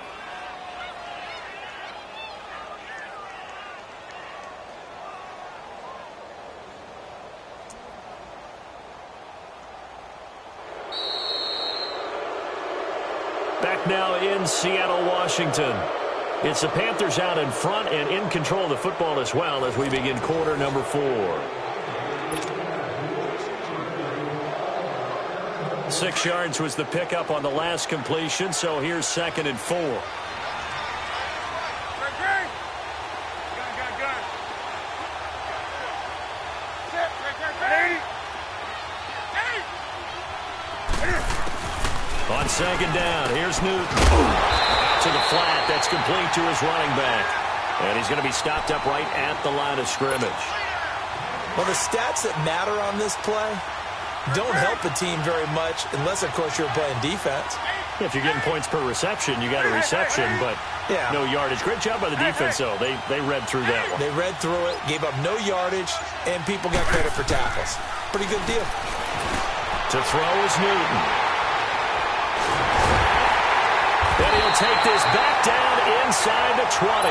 Back now in Seattle, Washington. It's the Panthers out in front and in control of the football as well as we begin quarter number 4. 6 yards was the pickup on the last completion, so here's 2nd and 4. On 2nd down, here's Newton. Out to the flat, that's complete to his running back. And he's going to be stopped up right at the line of scrimmage. Well, the stats that matter on this play don't help a team very much unless, of course, you're playing defense. If you're getting points per reception, you got a reception, but no yardage. Great job by the defense, though. They read through that one. They read through it, gave up no yardage, and people got credit for tackles. Pretty good deal. To throw is Newton. And he'll take this back down inside the 20.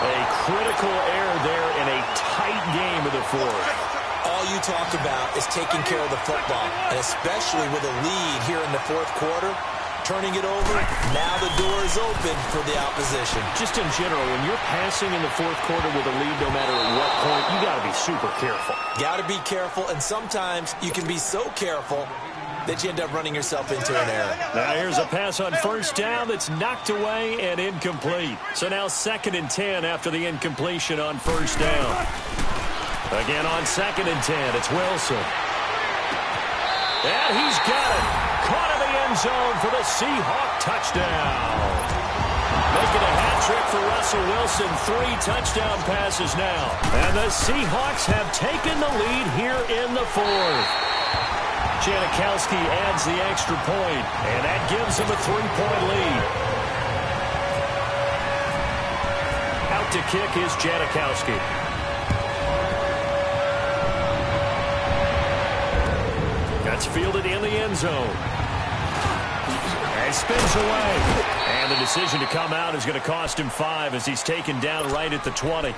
A critical error there in a tight game of the 4th. All you talk about is taking care of the football, and especially with a lead here in the 4th quarter, turning it over, now the door is open for the opposition. Just in general, when you're passing in the 4th quarter with a lead, no matter at what point, you got to be super careful. Got to be careful, and sometimes you can be so careful that you end up running yourself into an error. Now here's a pass on 1st down that's knocked away and incomplete. So now 2nd and 10 after the incompletion on 1st down. Again on 2nd and 10, it's Wilson. And he's got it. Caught in the end zone for the Seahawk touchdown. Making a hat trick for Russell Wilson. 3 touchdown passes now. And the Seahawks have taken the lead here in the 4th. Janikowski adds the extra point, and that gives him a 3-point lead. Out to kick is Janikowski. That's fielded in the end zone. And spins away. And the decision to come out is going to cost him 5 as he's taken down right at the 20.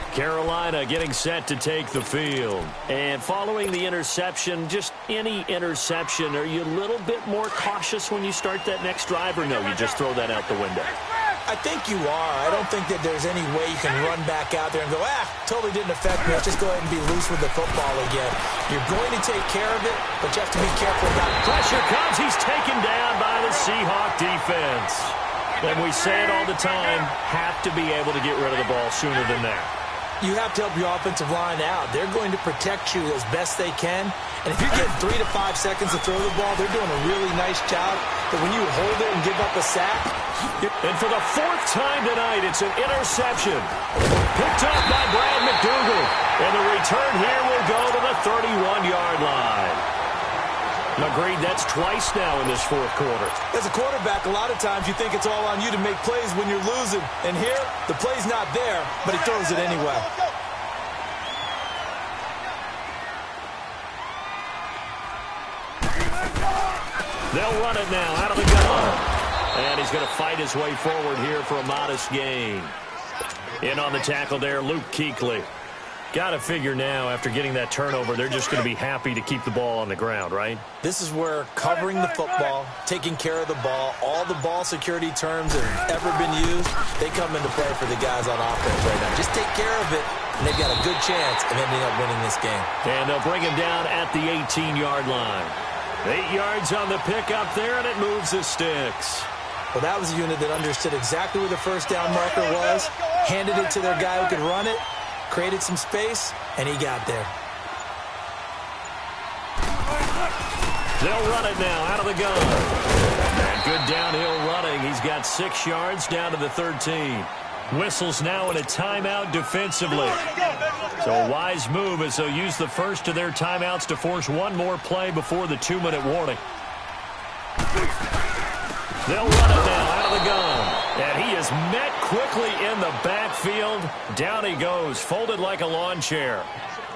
Carolina getting set to take the field. And following the interception, just any interception, are you a little bit more cautious when you start that next drive, or no, you just throw that out the window? I think you are. I don't think that there's any way you can run back out there and go, totally didn't affect me. Let's just go ahead and be loose with the football again. You're going to take care of it, but you have to be careful about it. Pressure comes. He's taken down by the Seahawk defense. And we say it all the time, have to be able to get rid of the ball sooner than that. You have to help your offensive line out. They're going to protect you as best they can. And if you're getting 3 to 5 seconds to throw the ball, they're doing a really nice job. But when you hold it and give up a sack. And for the 4th time tonight, it's an interception. Picked up by Brad McDougal. And the return here will go to the 31-yard line. Agreed, that's twice now in this 4th quarter. As a quarterback, a lot of times you think it's all on you to make plays when you're losing. And here, the play's not there, but he throws it anyway. They'll run it now out of the gun. And he's going to fight his way forward here for a modest gain. In on the tackle there, Luke Kuechly. Got to figure now, after getting that turnover, they're just going to be happy to keep the ball on the ground, right? This is where covering the football, taking care of the ball, all the ball security terms that have ever been used, they come into play for the guys on offense right now. Just take care of it, and they've got a good chance of ending up winning this game. And they'll bring him down at the 18-yard line. 8 yards on the pickup there, and it moves the sticks. Well, that was a unit that understood exactly where the first down marker was, handed it to their guy who could run it, created some space, and he got there. They'll run it now out of the gun. And good downhill running. He's got 6 yards down to the 13. Whistles now in a timeout defensively. So a wise move as they'll use the first of their timeouts to force one more play before the 2-minute warning. They'll run it now out of the gun. And he is met quickly in the backfield. Down he goes, folded like a lawn chair.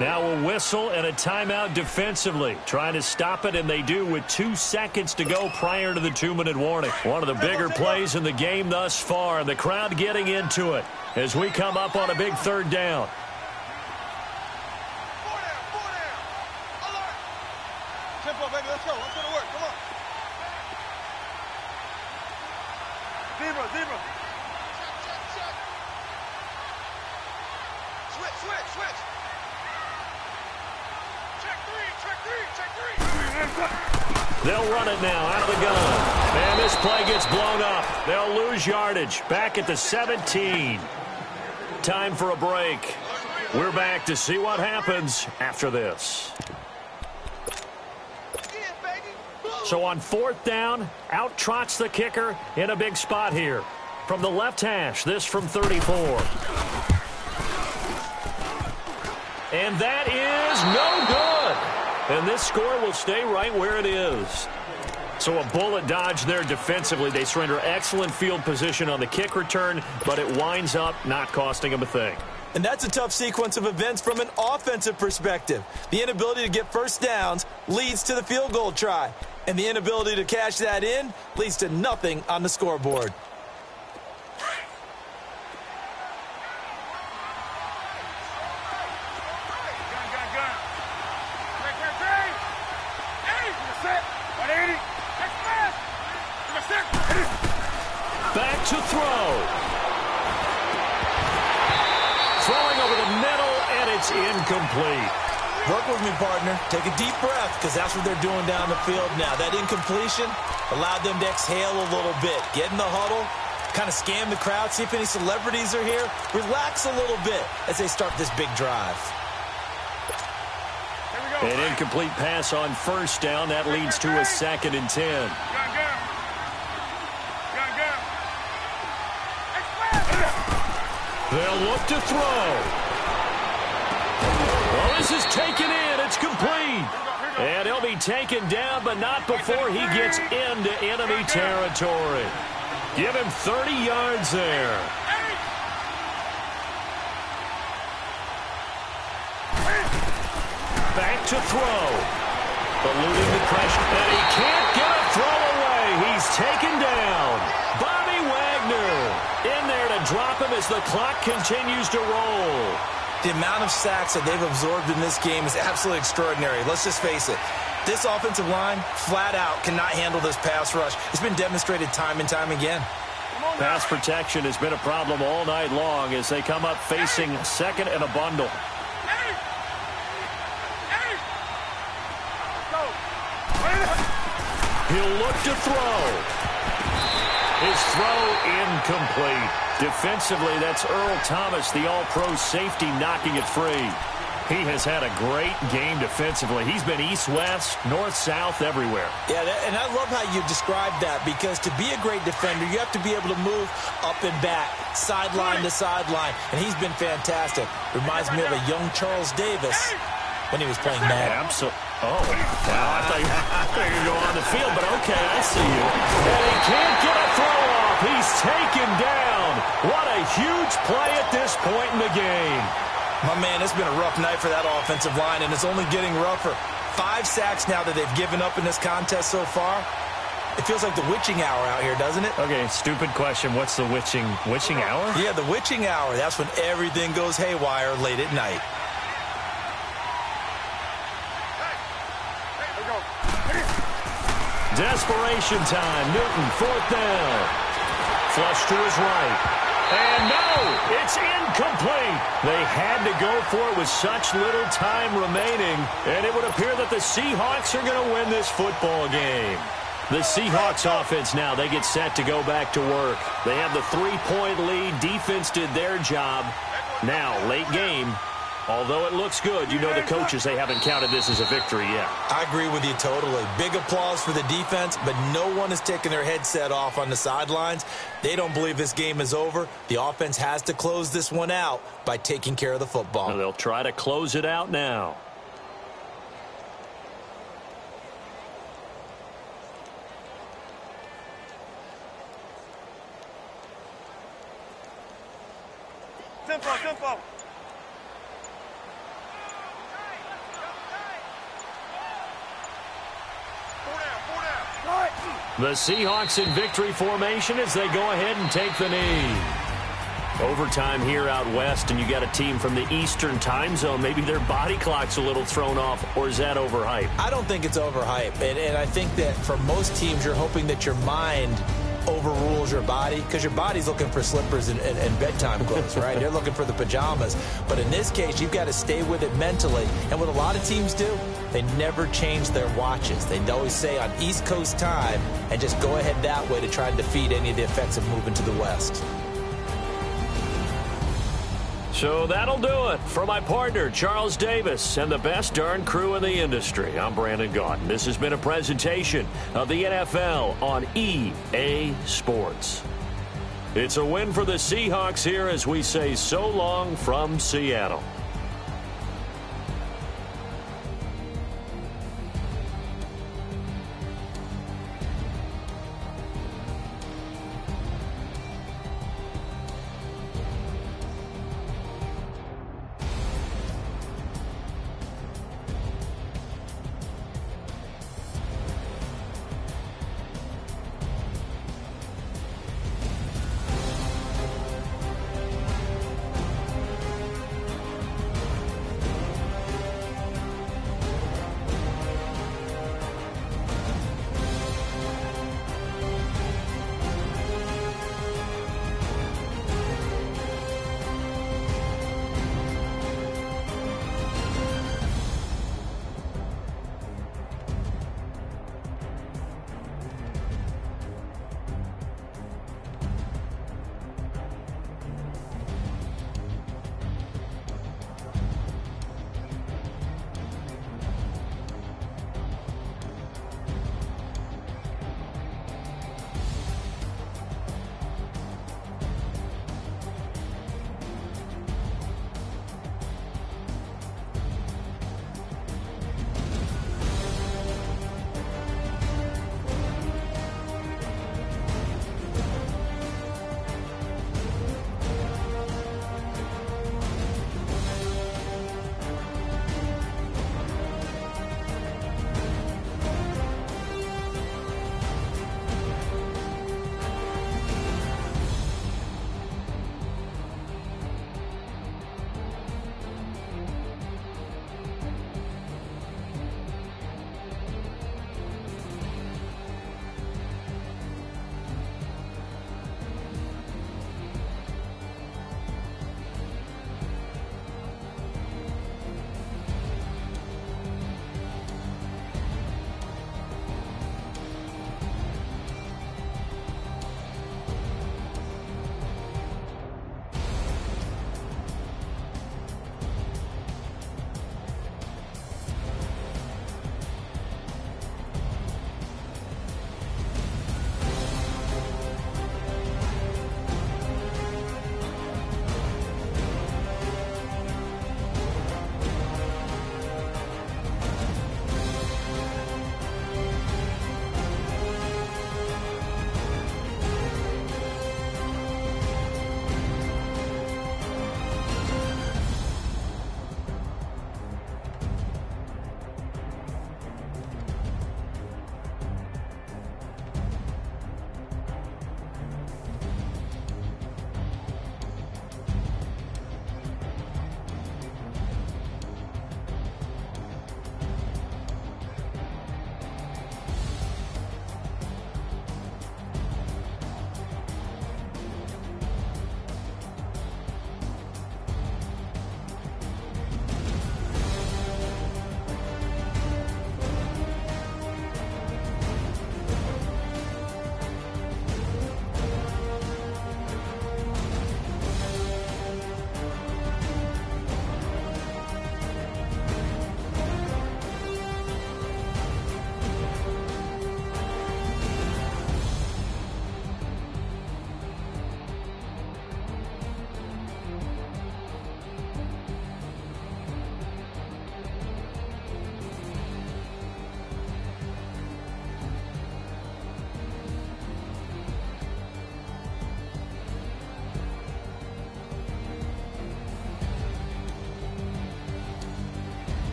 Now a whistle and a timeout defensively. Trying to stop it, and they do with 2 seconds to go prior to the 2-minute warning. One of the bigger plays in the game thus far, and the crowd getting into it as we come up on a big 3rd down. Tempo, baby, let's go. Let's go to work. Come on. Zebra. Switch. Check three. They'll run it now out of the gun. And this play gets blown up. They'll lose yardage. Back at the 17. Time for a break. We're back to see what happens after this. So on 4th down, out trots the kicker in a big spot here. From the left hash, this from 34. And that is no good. And this score will stay right where it is. So a bullet dodge there defensively. They surrender excellent field position on the kick return, but it winds up not costing them a thing. And that's a tough sequence of events from an offensive perspective. The inability to get first downs leads to the field goal try. And the inability to cash that in leads to nothing on the scoreboard. Back to throw. Throwing over the middle, and it's incomplete. Work with me, partner. Take a deep breath, because that's what they're doing down the field now. That incompletion allowed them to exhale a little bit. Get in the huddle, kind of scan the crowd, see if any celebrities are here. Relax a little bit as they start this big drive. An incomplete pass on 1st down. That leads to a 2nd and 10. They'll look to throw. Well, this is taken in. It's complete. And he'll be taken down, but not before he gets into enemy territory. Give him 30 yards there. Back to throw. Eluding the pressure. And he can't get a throw away. He's taken down. Bobby Wagner in there to drop him as the clock continues to roll. The amount of sacks that they've absorbed in this game is absolutely extraordinary. Let's just face it. This offensive line, flat out, cannot handle this pass rush. It's been demonstrated time and time again. Pass protection has been a problem all night long as they come up facing 2nd and a bundle. He'll look to throw. His throw incomplete. Defensively, that's Earl Thomas, the all-pro safety, knocking it free. He has had a great game defensively. He's been east-west, north-south, everywhere. Yeah, and I love how you described that, because to be a great defender, you have to be able to move up and back, sideline to sideline, and he's been fantastic. Reminds me of a young Charles Davis when he was playing Madden. Absolutely. Oh, wow, I thought you were going to go on the field, but okay, I see you. And he can't get a throw off. He's taken down. What a huge play at this point in the game. My man, it's been a rough night for that offensive line, and it's only getting rougher. 5 sacks now that they've given up in this contest so far. It feels like the witching hour out here, doesn't it? Okay, stupid question. What's the witching hour? Yeah, the witching hour. That's when everything goes haywire late at night. Desperation time. Newton, 4th down. Flush to his right. And no, it's incomplete. They had to go for it with such little time remaining, and it would appear that the Seahawks are going to win this football game. The Seahawks offense now, they get set to go back to work. They have the 3-point lead. Defense did their job. Now, late game. Although it looks good, you know the coaches, they haven't counted this as a victory yet. I agree with you totally. Big applause for the defense, but no one is taking their headset off on the sidelines. They don't believe this game is over. The offense has to close this one out by taking care of the football. And they'll try to close it out now. tempo. The Seahawks in victory formation as they go ahead and take the knee. Overtime here out west, and you got a team from the Eastern time zone. Maybe their body clock's a little thrown off, or is that overhyped? I don't think it's overhyped. And I think that for most teams, you're hoping that your mind overrules your body, because your body's looking for slippers and bedtime clothes, right? They're looking for the pajamas. But in this case, you've got to stay with it mentally. And what a lot of teams do, they never change their watches. They always say on East Coast time and just go ahead that way to try and defeat any of the effects of moving to the West. So that'll do it for my partner, Charles Davis, and the best darn crew in the industry. I'm Brandon Gaudin. This has been a presentation of the NFL on EA Sports. It's a win for the Seahawks here as we say so long from Seattle.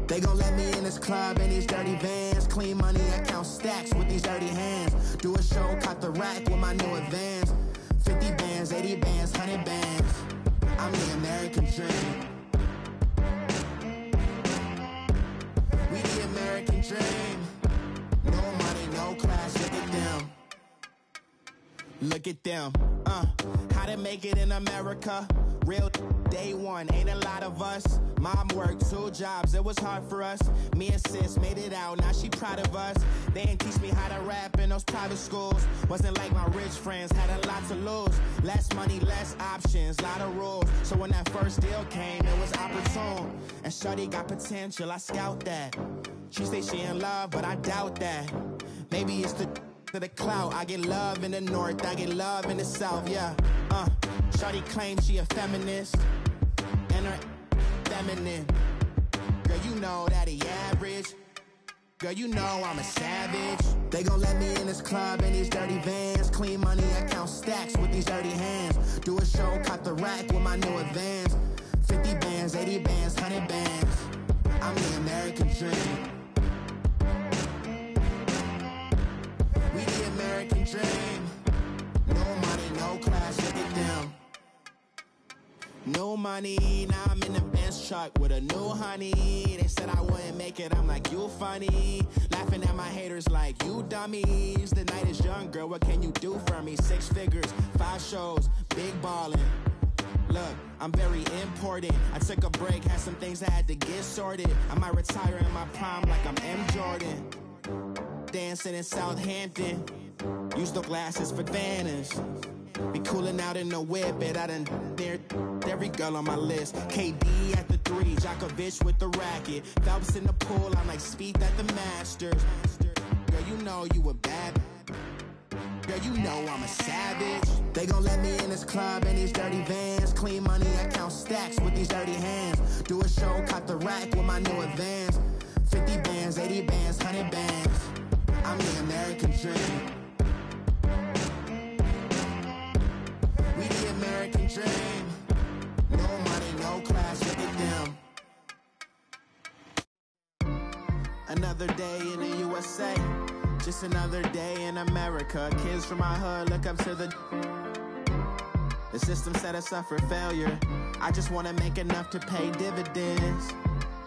They gon' let me in this club in these dirty vans. Clean money, I count stacks with these dirty hands. Do a show, caught the rack with my new advance. 50 bands, 80 bands, 100 bands. I'm the American dream. We the American dream. No money, no class, look at them. Look at them, how to make it in America. Real day one, ain't a lot of us. Mom worked 2 jobs, it was hard for us. Me and sis made it out, now she proud of us. They didn't teach me how to rap in those private schools. Wasn't like my rich friends, had a lot to lose. Less money, less options, lot of rules. So when that first deal came, it was opportune. And shorty got potential, I scout that. She say she in love, but I doubt that. Maybe it's to the clout. I get love in the north, I get love in the south, yeah. Shawty claims she a feminist, and her feminine. Girl, you know that he average. Girl, you know I'm a savage. They gon' let me in this club in these dirty vans. Clean money, I count stacks with these dirty hands. Do a show, caught the rack with my new advance. 50 bands, 80 bands, 100 bands. I'm the American dream. We the American dream. No money, no class, look at them. No money, now I'm in the Benz truck with a new honey. They said I wouldn't make it, I'm like, you funny. Laughing at my haters like, you dummies. The night is young, girl, what can you do for me? 6 figures, 5 shows, big ballin'. Look, I'm very important. I took a break, had some things I had to get sorted. I might retire in my prime like I'm M. Jordan. Dancing in Southampton. Use the glasses for Vanish. Be cooling out in the whip, but I done dared every girl on my list. KD at the 3, Djokovic with the racket. Phelps in the pool, I'm like Speed at the Masters. Girl, you know you a bad. Girl, you know I'm a savage. They gon' let me in this club in these dirty vans. Clean money, I count stacks with these dirty hands. Do a show, caught the rack with my new advance. 50 bands, 80 bands, 100 bands. I'm the American dream. We the American dream. No money, no class, look at them. Another day in the USA. Just another day in America. Kids from my hood look up to the system set us up for failure. I just wanna make enough to pay dividends.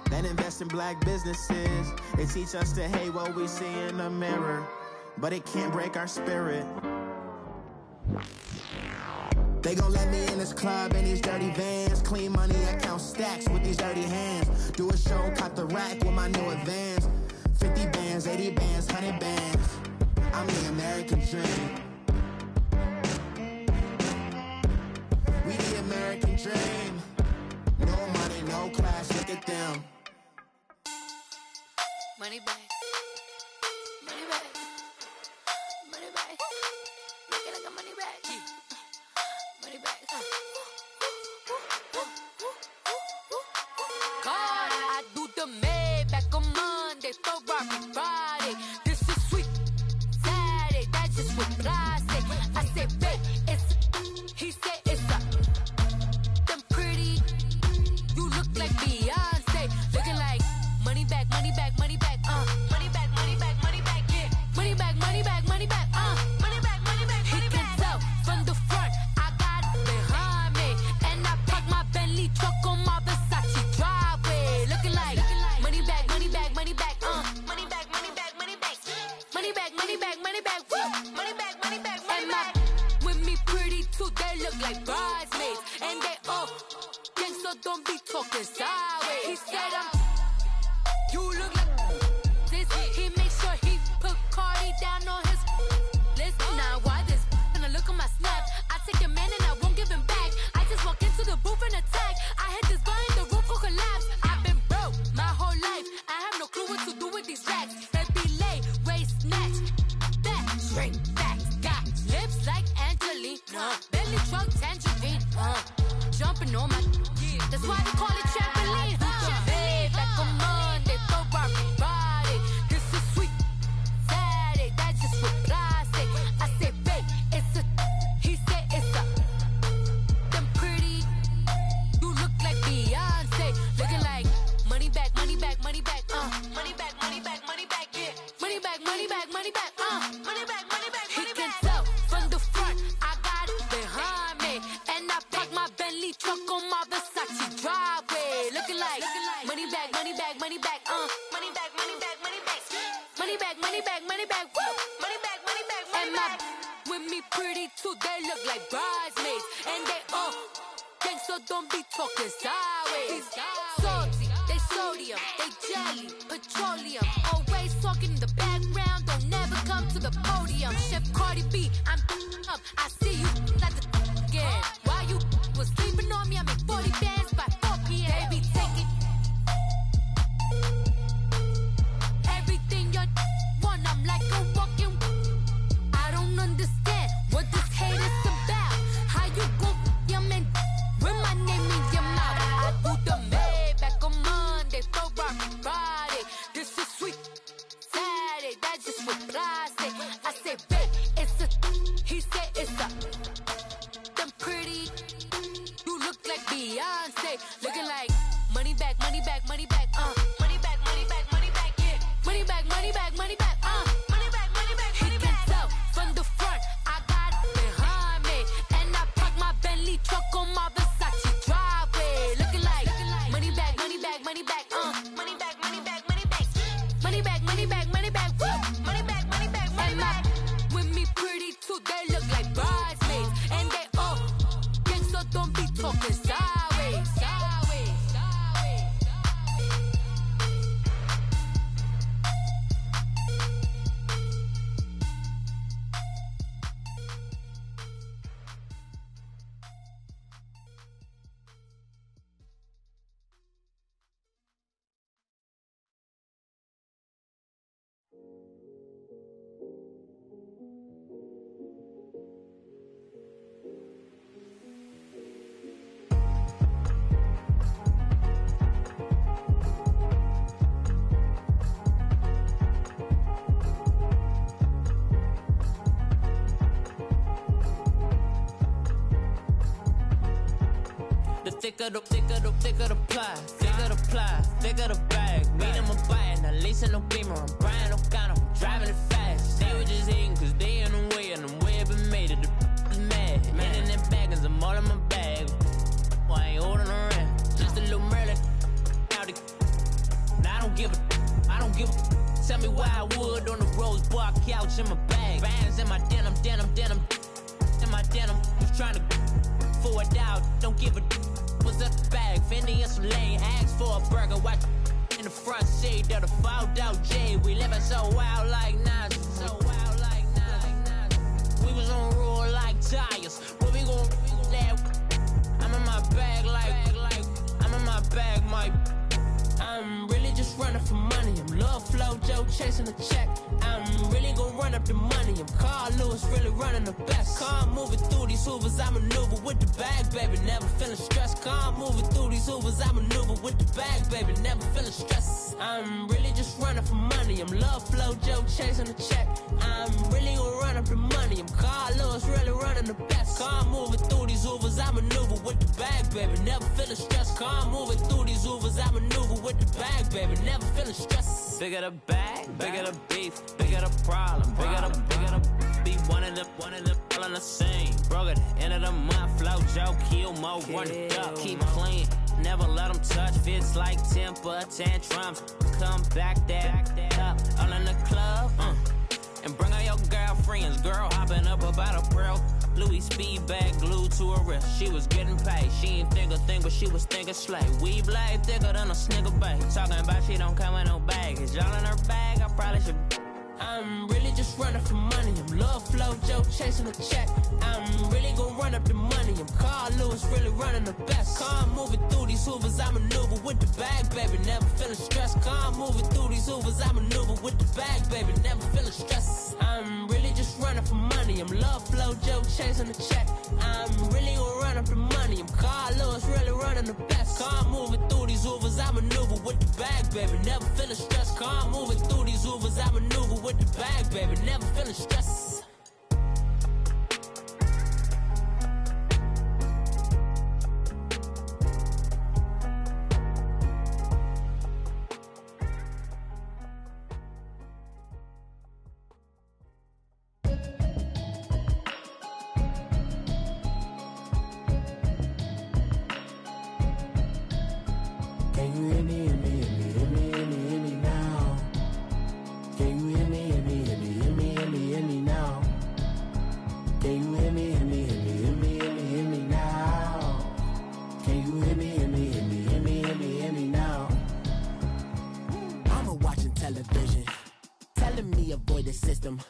Then invest in black businesses. They teach us to hate what we see in the mirror, but it can't break our spirit. They gon' let me in this club in these dirty vans. Clean money, I count stacks with these dirty hands. Do a show, caught the rack with my new advance. 50 bands, 80 bands, 100 bands. I'm the American dream. We the American dream. No money, no class, look at them. Money back. Money back. Money back. Make it like a money back. Money back. God, I do the Maybach on Monday, Ferrari Friday. This is sweet Saturday, that's just what I say. I say, babe, it's he said it's a them pretty. You look like Beyonce, looking like money back, money back, money back, money back, money back, money back, yeah, money back, money back, money back, money back, money back. He can tell from the front, I got it behind me, and I park my Bentley truck on my Versace driveway, looking like money back, money back, money back, money back, money back, money back, money back, money back, money back, money back, money back, money back. With me pretty too, they look like bridesmaids, and they all gang, so don't be talking sideways. He said you look like this. He makes sure he put Cardi down on his list. Now why this? When I look at my snap, I take a man and I won't give him back. I just walk into the booth and attack. I hit this guy in the roof will collapse. I've been broke my whole life. I have no clue what to do with these racks. They be late, waist snatch, back, straight back. Got lips like Angelina, belly truck tangerine, jumping on my. That's why they call it trampoline. Back on Monday, Ferrari looking like money back, money back, money back, money back, money back, money back, money back, money back, money back, woo, money back, money back, money back. With me pretty too, they look like bridesmaids, and they gang, so don't be talking sideways. Salty, they sodium, they jelly, petroleum. Always talking in the background, don't never come to the podium. Chef Cardi B, I'm up, I see you like the again. While you was sleeping on me, I make 40 bands by 4 p.m. They be taking everything you want, I'm like a walking. I don't understand what this hate is about. How you go, your man, with my name in your mouth. I do the Maybach on Monday, throw rock Friday. This is sweet Saturday, that's just what plastic. I say, babe, it's a, he said it's a, them pretty, you look like Beyonce, looking like money back, money back, money back, money back, money back, money back, yeah, money back, money back, money back, money back, money back, money back. He can tell from the front, I got it behind me, and I park my Bentley truck on my Versace driveway, looking like money back, money back, money back, money back, money back, money back, money back, money back, money back, woo, money back, money back, money back. With me pretty too, they look like bridesmaids, and they all gang, so don't be talking sideways, sideways, sideways. Thicker the pie, thicker the ply, thicker the bag. Meet them a buying, at least in no beamer. I'm Brian, no gun, I'm driving it fast. They were just hating cause they in the way, and the way I've been made it, the is mad. And in them baggins, I'm all in my bag. Well, I ain't holding around, just a little Merlin. Now I don't give a, tell me why I would on the rose bar couch in my bag. Bands in my denim, in my denim. Just trying to forward out, don't give a. Was up the bag, Fendi and some lane, asked for a burger, watch in the front seat of the fouled out J. We living so wild like Nas, so wild like Nas. We was on roll like tires, where we gon' that? I'm in my bag like I'm in my bag, my. I'm really just running for money. I'm Love Flow Joe chasing the check. I'm really gon' run up the money. I'm Carl Lewis, really running the best. Car moving through these Hoovers, I maneuver with the bag, baby. Never feeling stressed. Car moving through these Hoovers, I maneuver with the bag, baby. Never feeling stressed. I'm really just running for money. I'm Love Flow Joe chasing the check. I'm really gon' run up the money. I'm Carl Lewis, really running the best. Car moving through these Hoovers, I maneuver with the bag, baby. Never feeling stressed. Car moving through these Hoovers, I maneuver with the bag, baby. Never feeling stressed. Bigger the bag, bigger the beef, bigger the problem, bigger the be one of the all on the same. Broke at the end of the month, flow Joe, kill mo, run it up, keep clean. Never let them touch, fits like temper tantrums. Come back there, up, all in the club, and bring all your girlfriends. Girl hopping up about a pearl. Louis speed bag glued to her wrist. She was getting paid. She ain't think a thing, but she was thinking slay. We blade thicker than a snigger bag. Talking about she don't come with no baggage. Y'all in her bag, I probably should. I'm really just running for money. I'm Love Flow Joe chasing the check. I'm really gon' run up the money. I'm Carl Lewis, really running the best. Car moving through these Hoovers, I maneuver with the bag, baby. Never feeling stressed. Car moving through these Hoovers, I maneuver with the bag, baby. Never feeling stressed. I'm really just running for money. I'm Love Flow Joe chasing the check. I'm really gon' run up the money. I'm Carl Lewis, really running the best. Car moving through these Hoovers, I maneuver with the bag, baby. Never feeling stressed. Car moving through these Hoovers, I maneuver with the bag, baby. Never feeling stressed. Can you hear me, hear me, hear me, hear me, hear me, hear me now? Can you hear me, hear me, hear me, hear me, hear me, hear me now? Can you hear me, hear me, hear me, hear me, hear me, hear me now? Can you hear me, hear me, hear me, hear me, hear me, hear me now? Mama watching television, telling me avoid the system.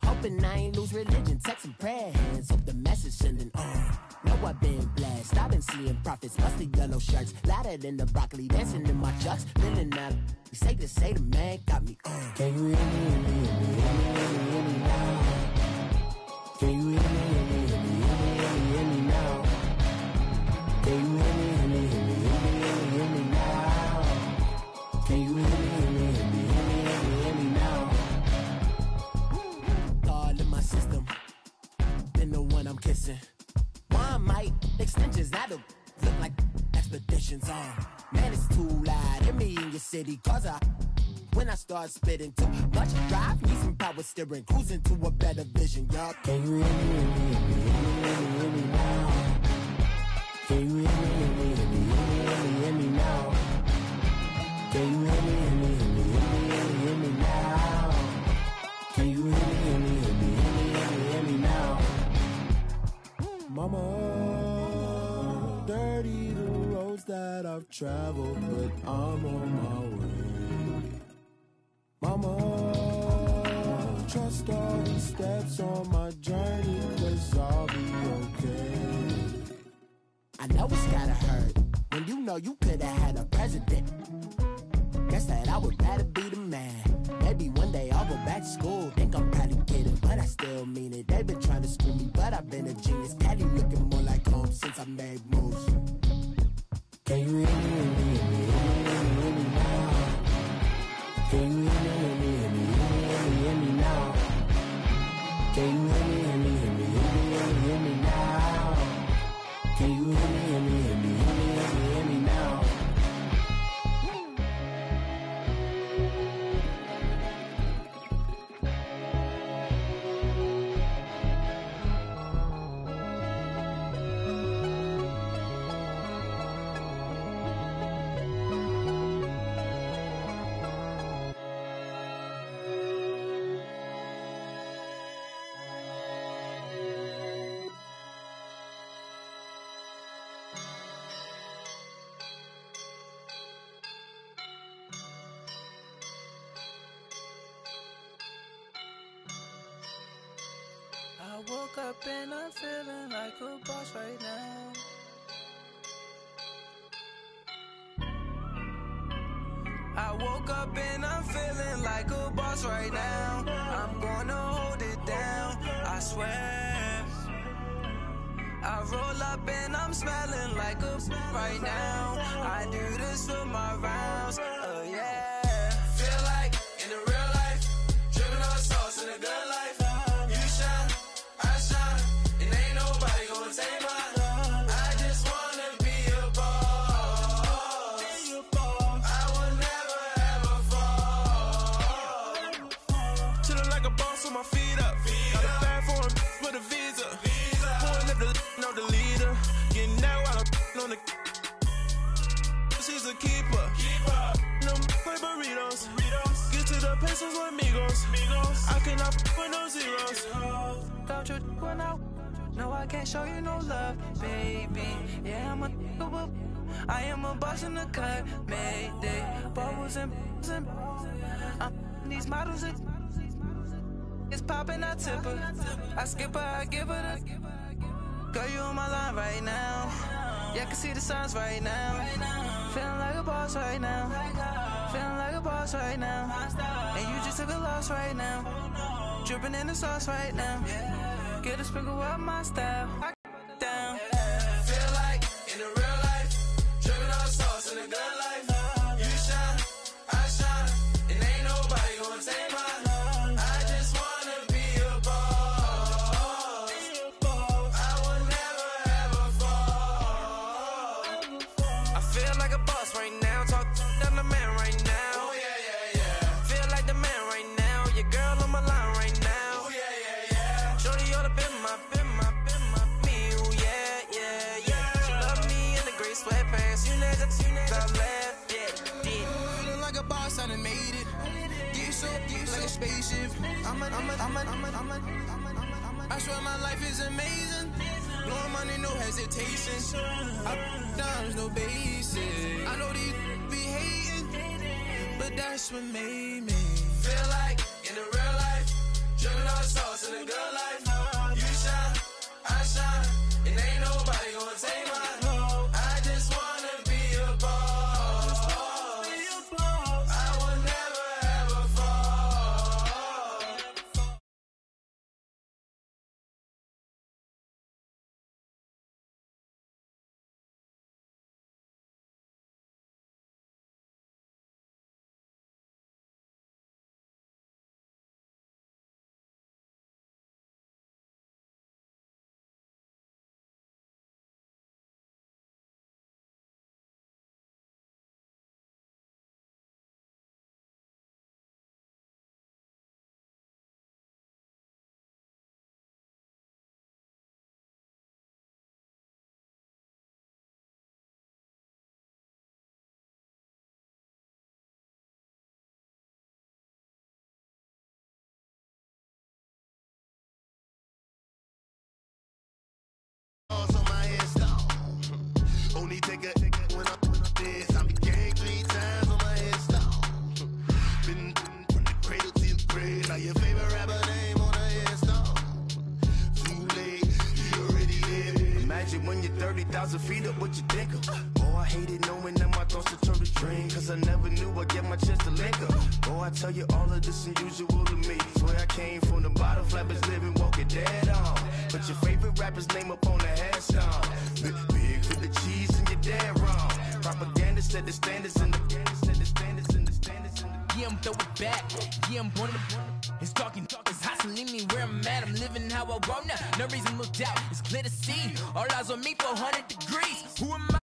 Hoping I ain't lose religion, texting prayer hands, hope the message sending on. Know I've been blessed, I've been seeing prophets, mostly yellow shirts, louder than the broccoli, dancing in my chucks, feeling out. You say to say the man got me on. Can you hear me, hear me, hear me, hear me, hear me, hear me now? Can you hear me, hear me, hear me, hear me, hear me, hear me now? Can you hear me, hear me, hear me, hear me, hear me, hear me now? Can you hear me, hear me, hear me, hear me, hear me, hear me now? All in my system, been the one I'm kissing. One might extensions, that'll look like expeditions on. Man, it's too loud. Hear me in your city, cause when I start spitting too much drive, need some power steering, cruising to a better vision, y'all. Can you hear me, hear me, hear me, hear me, hear me, hear me now? Can you hear me, hear me, hear me, hear me, hear me, hear me now? Can you hear me, hear me, hear me, hear me, hear me, hear me now? Can you hear me, hear me, hear me, hear me, hear me, hear me now? Mama, dirty the roads that I've traveled, but I'm on my way. Mama, trust all the steps on my journey, 'cause I'll be okay. I know it's gotta hurt when you know you could've had a president. Guess that I would rather be the man. Maybe one day I'll go back to school. Think I'm probably kidding, but I still mean it. They've been trying to screw me, but I've been a genius. Caddy looking more like home since I made moves. Can you hear me, hear me, hear me, hear me, hear me, hear me now? Can you hear me, hear me, hear me, hear me, hear me, hear me now? Can you hear me, hear me, hear me, hear me, hear me, hear me now? Can you hear me, hear me, hear me, hear me, hear me, hear me now? I woke up and I'm feeling like a boss right now. I woke up and I'm feeling like a boss right now. I'm gonna hold it down, I swear. I roll up and I'm smelling like a right now. I do this for my rounds, oh yeah. Feel like in the real life, dripping on sauce in a good life. You shine, I shine, and ain't nobody gonna take mine. I just wanna be a boss. I will never ever fall. Chillin' like a boss with my feet up. Got a bag for him with a visa. Pulling up the know the leader. Getting out while I'm on the. She's a keeper. No play burritos. Get to the pesos with amigos. I cannot with no zeros. Don't you run out? No, I can't show you no love, baby. Yeah, I am a boss in the cut. Mayday. Bubbles and these models. It's popping, I tip her. I skip her, I give her the. Girl, you on my line right now. Yeah, I can see the signs right now. Feeling like a boss right now. Feeling like a boss right now. And you just took a loss right now. Dripping in the sauce right now. Get a sprinkle up my style. I down. Feel like in the real life, dripping on sauce in a good life. You shine, I shine, and ain't nobody gonna take mine. I just wanna be a boss. I will never ever fall. I feel like a boss right now. Talk to the man right now. Oh yeah, yeah, yeah. Feel like the man right now. Your girl on my line right now. Oh yeah, yeah, yeah. Shorty oughta been my me. Oh yeah, yeah, yeah. She love me in the gray sweatpants. You never, I left. spaceship. I swear my life is amazing. Blowing money, no hesitation. Dimes, no basic. I know these be hating, but that's what made me feel like in the real life. Dripping all the sauce in the good life. You shine, I shine, and ain't nobody gonna take mine. I just wanna be a boss. I will never ever fall. On my headstone. Only take a when I'm dead. I be gang 3 times on my headstone. Been from the cradle to the grave. Now your favorite rapper name on a headstone. Too late, he already dead. Imagine when you're 30,000 feet up, what you think of? Oh, I hated knowing that my thoughts would turn to dream. Cause I never knew I'd get my chance to link up. Oh, I tell you all of this unusual to me. Swear I came from the bottom, flappers living, walking dead on. Put your favorite rapper's name up on the headstone. Big for the cheese and you're dead wrong. Propaganda said the standards in the Yeah, I'm throw it back. Yeah, I'm born to it's talking, it's hustling me where I'm at. I'm living how I want now. No reason to look out, it's clear to see. All eyes on me for 100 degrees. Who am I?